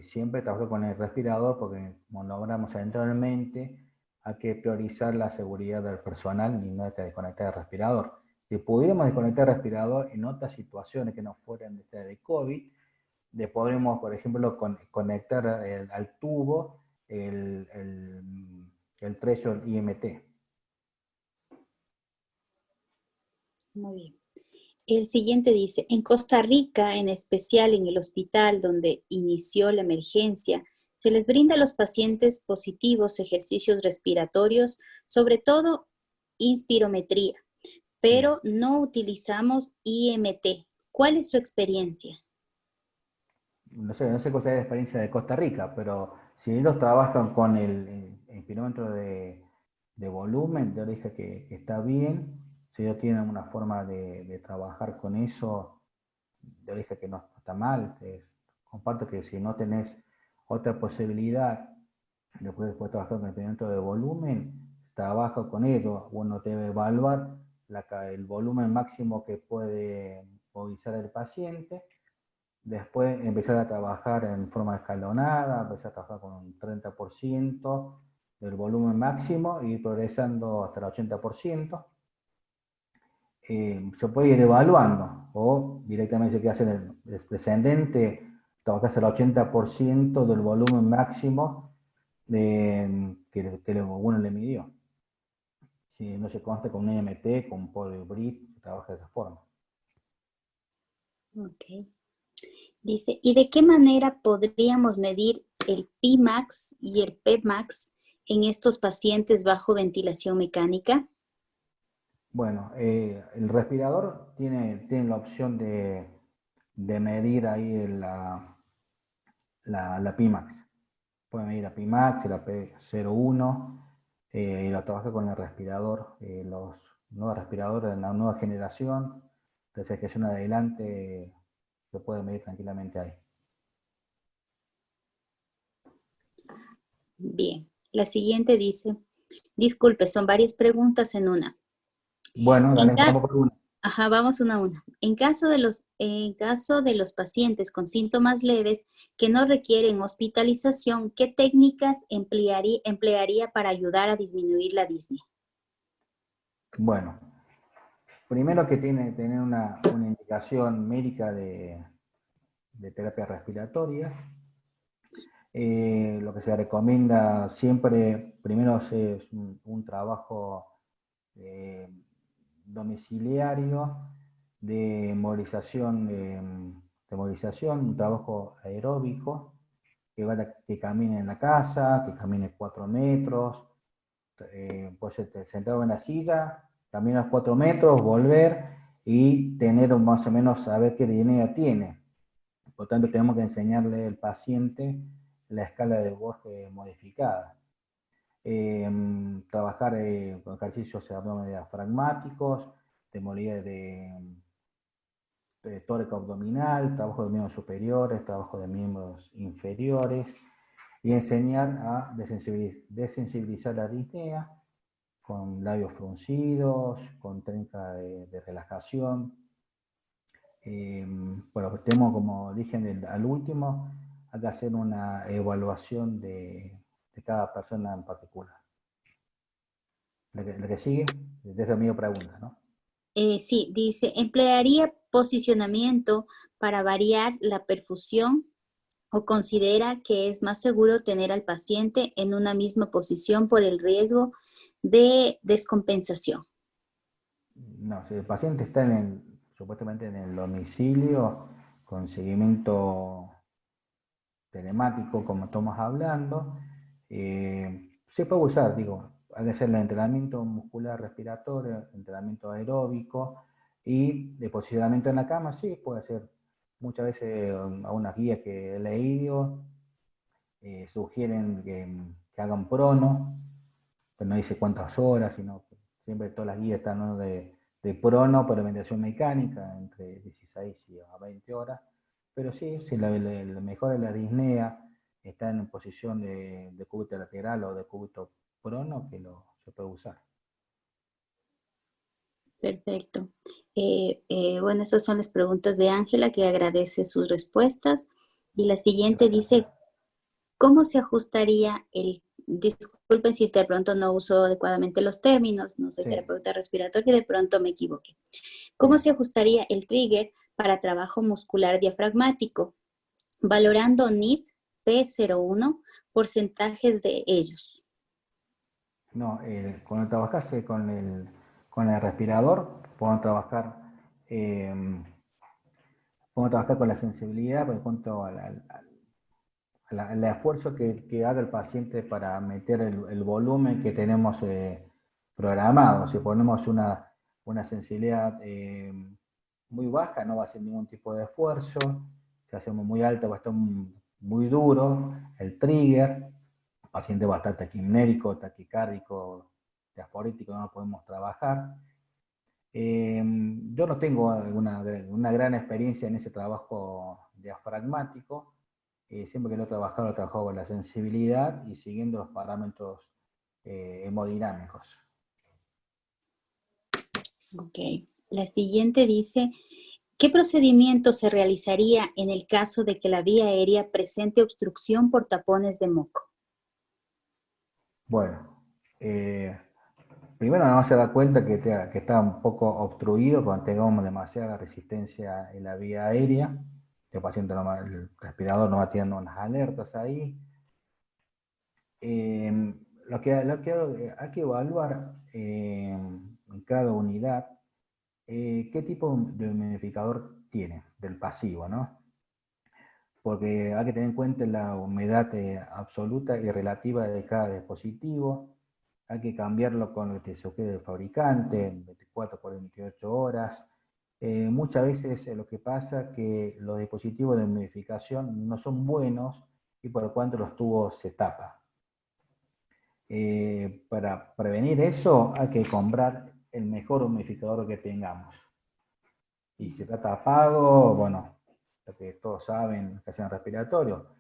siempre trabajo con el respirador porque, como lo hablamos anteriormente, hay que priorizar la seguridad del personal y no hay que desconectar el respirador. Si pudiéramos desconectar el respirador en otras situaciones que no fueran de COVID, le podremos, por ejemplo, conectar al tubo el threshold IMT. Muy bien. El siguiente dice, en Costa Rica, en especial en el hospital donde inició la emergencia, se les brinda a los pacientes positivos ejercicios respiratorios, sobre todo inspirometría, pero no utilizamos IMT. ¿Cuál es su experiencia? No sé cuál es la experiencia de Costa Rica, pero si ellos trabajan con el inspirómetro de volumen, yo dije que está bien. Si ellos tienen una forma de trabajar con eso, yo dije que no está mal. Comparto que si no tenés otra posibilidad, después trabajar con el inspirómetro de volumen, trabaja con ello. Uno debe evaluar el volumen máximo que puede movilizar el paciente. Después empezar a trabajar en forma escalonada, empezar a trabajar con un 30% del volumen máximo y ir progresando hasta el 80%. Se puede ir evaluando o directamente se queda hacer el descendente, trabajar hasta el 80% del volumen máximo que uno le midió. Si no se consta con un EMT, con Polybrit, se trabaja de esa forma. Ok. Dice, ¿y de qué manera podríamos medir el Pmax y el Pmax en estos pacientes bajo ventilación mecánica? Bueno, el respirador tiene la opción de medir ahí la Pimax. Puede medir la Pimax, la P01, y lo trabaja con el respirador, los nuevos respiradores de la nueva generación, desde que es una adelante, se puede medir tranquilamente ahí. Bien, la siguiente dice, disculpe, son varias preguntas en una. Bueno, dale, vamos por una. Ajá, vamos una a una. En caso de los pacientes con síntomas leves que no requieren hospitalización, ¿qué técnicas emplearía para ayudar a disminuir la disnea? Bueno, primero que tiene que tener una indicación médica de terapia respiratoria. Lo que se recomienda siempre, primero es un trabajo domiciliario de movilización, un trabajo aeróbico, que camine en la casa, que camine 4 metros, pues sentado en la silla, caminar 4 metros, volver y tener más o menos saber qué disnea tiene. Por tanto, tenemos que enseñarle al paciente la escala de Borges modificada. Trabajar con ejercicios diafragmáticos, de movilidad de tórax abdominal, trabajo de miembros superiores, trabajo de miembros inferiores, y enseñar a desensibilizar la disnea con labios fruncidos, con técnica de relajación. Bueno, tenemos, como dije al último, hay que hacer una evaluación de cada persona en particular. La que sigue, desde mi pregunta, ¿no? Sí, dice, ¿emplearía posicionamiento para variar la perfusión o considera que es más seguro tener al paciente en una misma posición por el riesgo de descompensación? No, si el paciente está supuestamente en el domicilio con seguimiento telemático, como estamos hablando, se puede usar, digo, hay que hacer el entrenamiento muscular respiratorio, entrenamiento aeróbico y de posicionamiento en la cama, sí, puede ser. Muchas veces a unas guías que he leído sugieren que hagan prono, pero no dice cuántas horas, sino que siempre todas las guías están, ¿no?, de prono para ventilación mecánica, entre 16 y a 20 horas. Pero sí, si la mejora de la disnea está en posición de cúbito lateral o de cúbito prono, se puede usar. Perfecto. Bueno, esas son las preguntas de Ángela, que agradece sus respuestas. Y la siguiente dice, ¿cómo se ajustaría disculpen si de pronto no uso adecuadamente los términos, no soy terapeuta respiratoria y de pronto me equivoqué. ¿Cómo se ajustaría el trigger para trabajo muscular diafragmático? Valorando NIF P01, porcentajes de ellos. No, cuando trabajase con el respirador, podemos trabajar con la sensibilidad por cuanto al esfuerzo que haga el paciente para meter el volumen que tenemos programado. Si ponemos una sensibilidad muy baja, no va a hacer ningún tipo de esfuerzo. Si hacemos muy alta, va a estar muy duro el trigger. El paciente va a estar taquimnérico, taquicárdico, diaforítico, no lo podemos trabajar. Yo no tengo una gran experiencia en ese trabajo diafragmático. Siempre que lo he trabajado con la sensibilidad y siguiendo los parámetros hemodinámicos. Ok. La siguiente dice, ¿qué procedimiento se realizaría en el caso de que la vía aérea presente obstrucción por tapones de moco? Bueno, primero nos vamos a dar cuenta que está un poco obstruido cuando tengamos demasiada resistencia en la vía aérea. El paciente, el respirador no va teniendo unas alertas ahí. Lo que hay que evaluar en cada unidad qué tipo de humidificador tiene, del pasivo, ¿no? Porque hay que tener en cuenta la humedad absoluta y relativa de cada dispositivo. Hay que cambiarlo con lo que se sugiere del fabricante, 24 por 48 horas. Muchas veces lo que pasa es que los dispositivos de humidificación no son buenos y por lo tanto los tubos se tapan. Para prevenir eso hay que comprar el mejor humidificador que tengamos. Y si está tapado, bueno, lo que todos saben que hacen respiratorio,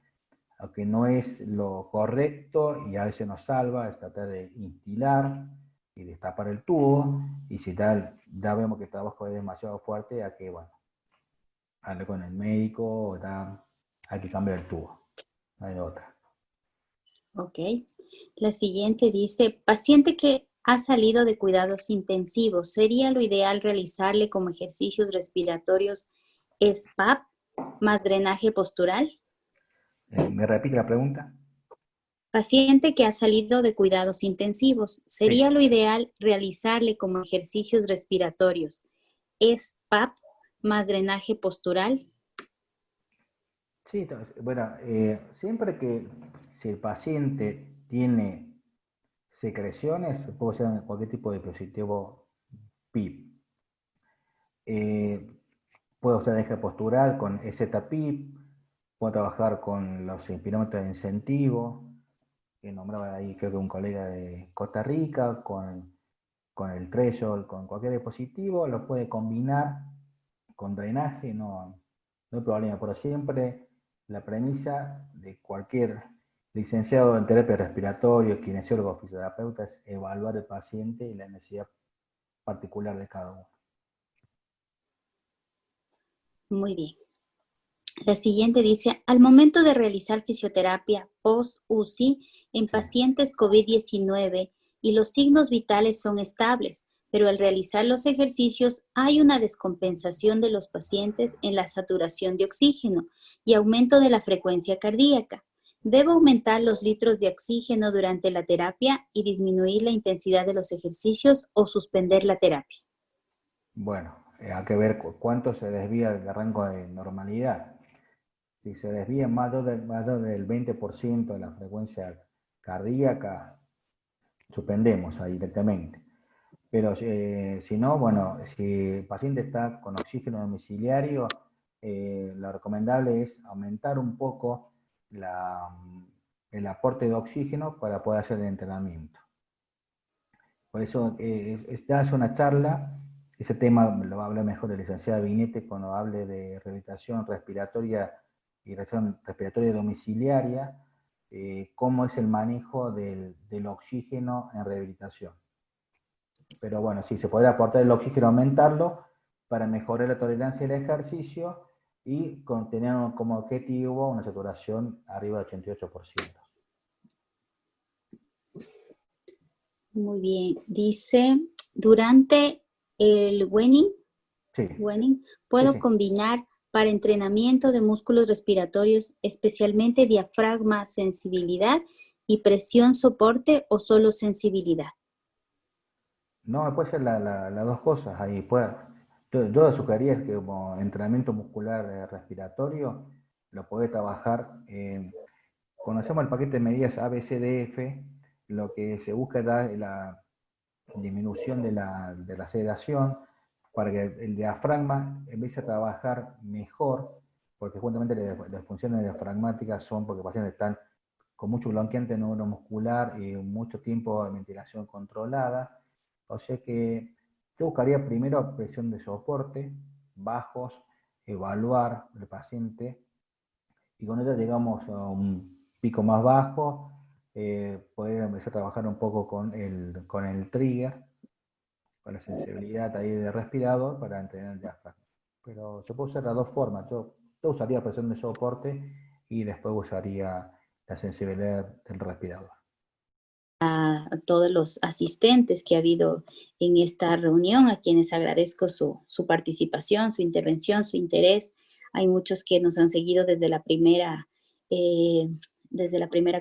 aunque no es lo correcto y a veces nos salva, es tratar de instilar y destapar el tubo, y si tal, ya vemos que el trabajo es demasiado fuerte, hay que, bueno, hablar con el médico, hay que cambiar el tubo, no hay otra. Ok. La siguiente dice, paciente que ha salido de cuidados intensivos, ¿sería lo ideal realizarle como ejercicios respiratorios SPAP más drenaje postural? ¿Me repite la pregunta? Paciente que ha salido de cuidados intensivos, sería Sí. lo ideal realizarle como ejercicios respiratorios. ¿Es PAP más drenaje postural? Sí, bueno, siempre que si el paciente tiene secreciones, puede ser cualquier tipo de dispositivo PIP. Puede usar eje postural con EZ-PIP, puede trabajar con los spirómetros de incentivo, que nombraba ahí creo que un colega de Costa Rica, con el Threshold, con cualquier dispositivo, lo puede combinar con drenaje, no hay problema, pero siempre la premisa de cualquier licenciado en terapia respiratoria, kinesiólogo o fisioterapeuta es evaluar el paciente y la necesidad particular de cada uno. Muy bien. La siguiente dice, al momento de realizar fisioterapia post-UCI en pacientes COVID-19 y los signos vitales son estables, pero al realizar los ejercicios hay una descompensación de los pacientes en la saturación de oxígeno y aumento de la frecuencia cardíaca. ¿Debo aumentar los litros de oxígeno durante la terapia y disminuir la intensidad de los ejercicios o suspender la terapia? Bueno, hay que ver cuánto se desvía del rango de normalidad. Si se desvía más del 20% de la frecuencia cardíaca, suspendemos ahí directamente. Pero si no, bueno, si el paciente está con oxígeno domiciliario, lo recomendable es aumentar un poco el aporte de oxígeno para poder hacer el entrenamiento. Por eso, esta es una charla, ese tema lo va a hablar mejor el licenciado Binete cuando hable de rehabilitación respiratoria y rehabilitación respiratoria domiciliaria, cómo es el manejo del oxígeno en rehabilitación. Pero bueno, sí, se podría aportar el oxígeno, aumentarlo para mejorar la tolerancia al ejercicio y tener como objetivo una saturación arriba del 88%. Muy bien. Dice, durante el weaning, Sí, sí, puedo sí. combinar para entrenamiento de músculos respiratorios, especialmente diafragma, sensibilidad y presión soporte o solo sensibilidad. No, puede ser las dos cosas ahí. Yo sugeriría que como entrenamiento muscular respiratorio lo podés trabajar. Conocemos el paquete de medidas ABCDF, lo que se busca es dar la disminución de la sedación para que el diafragma empiece a trabajar mejor, porque justamente las funciones diafragmáticas son porque los pacientes están con mucho bloqueante neuromuscular y mucho tiempo de ventilación controlada. O sea que yo buscaría primero presión de soporte, bajos, evaluar el paciente, y con ello llegamos a un pico más bajo, poder empezar a trabajar un poco con el trigger, con la sensibilidad ahí de respirador para entrenar el diafragma. Pero se puede usar las dos formas. Yo usaría presión de soporte y después usaría la sensibilidad del respirador. A todos los asistentes que ha habido en esta reunión, a quienes agradezco su participación, su intervención, su interés. Hay muchos que nos han seguido desde la primera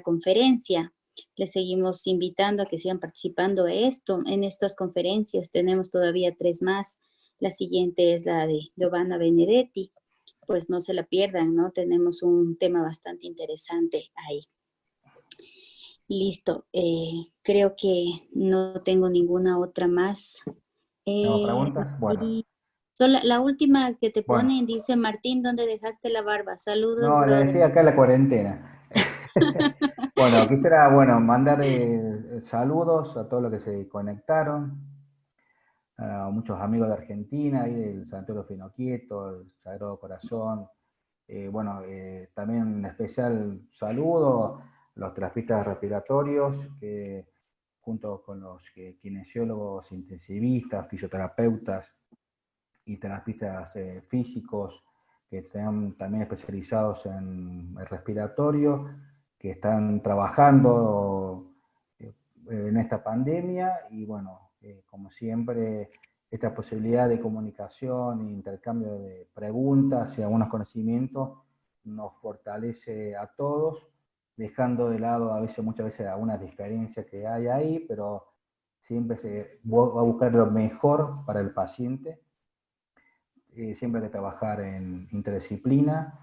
conferencia. Les seguimos invitando a que sigan participando en estas conferencias. Tenemos todavía 3 más. La siguiente es la de Giovanna Benedetti. Pues no se la pierdan, ¿no? Tenemos un tema bastante interesante ahí. Listo. Creo que no tengo ninguna otra más. ¿Tengo preguntas? Bueno, Y la última que te bueno. ponen dice, Martín, ¿dónde dejaste la barba? Saludos, No, la brother. dejé acá en la cuarentena. Bueno, quisiera, mandar saludos a todos los que se conectaron, a muchos amigos de Argentina, ahí del Santuario Finoquieto, el Sagrado Corazón. También un especial saludo a los terapistas respiratorios, que junto con los kinesiólogos intensivistas, fisioterapeutas y terapistas físicos, que están también especializados en el respiratorio, que están trabajando en esta pandemia y como siempre, esta posibilidad de comunicación e intercambio de preguntas y algunos conocimientos nos fortalece a todos, dejando de lado muchas veces algunas diferencias que hay ahí, pero siempre se va a buscar lo mejor para el paciente. Siempre hay que trabajar en interdisciplina.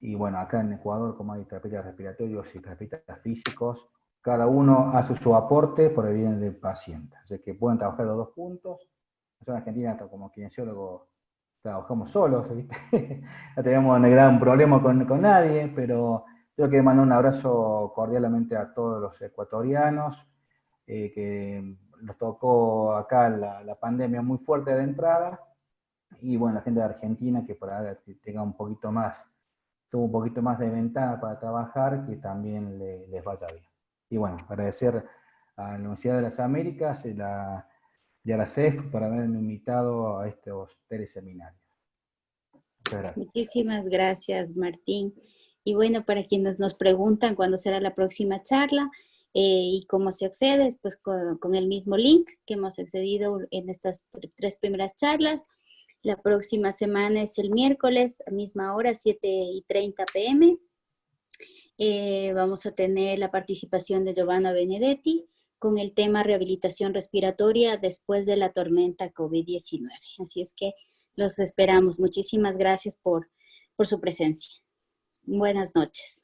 Y bueno, acá en Ecuador, como hay terapeutas respiratorios y terapeutas físicos, cada uno hace su aporte por el bien del paciente. Así que pueden trabajar los dos puntos. Nosotros en Argentina, como kinesiólogos, trabajamos solos, ¿viste? No tenemos gran problema con nadie, pero yo quiero mandar un abrazo cordialmente a todos los ecuatorianos, que nos tocó acá la pandemia muy fuerte de entrada, y bueno, la gente de Argentina que por ahora tenga tuvo un poquito más de ventana para trabajar, que también les vaya bien. Y bueno, agradecer a la Universidad de las Américas y a la CEF por haberme invitado a estos teleseminarios. Muchas gracias. Muchísimas gracias, Martín. Y bueno, para quienes nos preguntan cuándo será la próxima charla y cómo se accede, pues con el mismo link que hemos accedido en estas 3 primeras charlas. La próxima semana es el miércoles, a misma hora, 7:30 p.m. Vamos a tener la participación de Giovanna Benedetti con el tema rehabilitación respiratoria después de la tormenta COVID-19. Así es que los esperamos. Muchísimas gracias por su presencia. Buenas noches.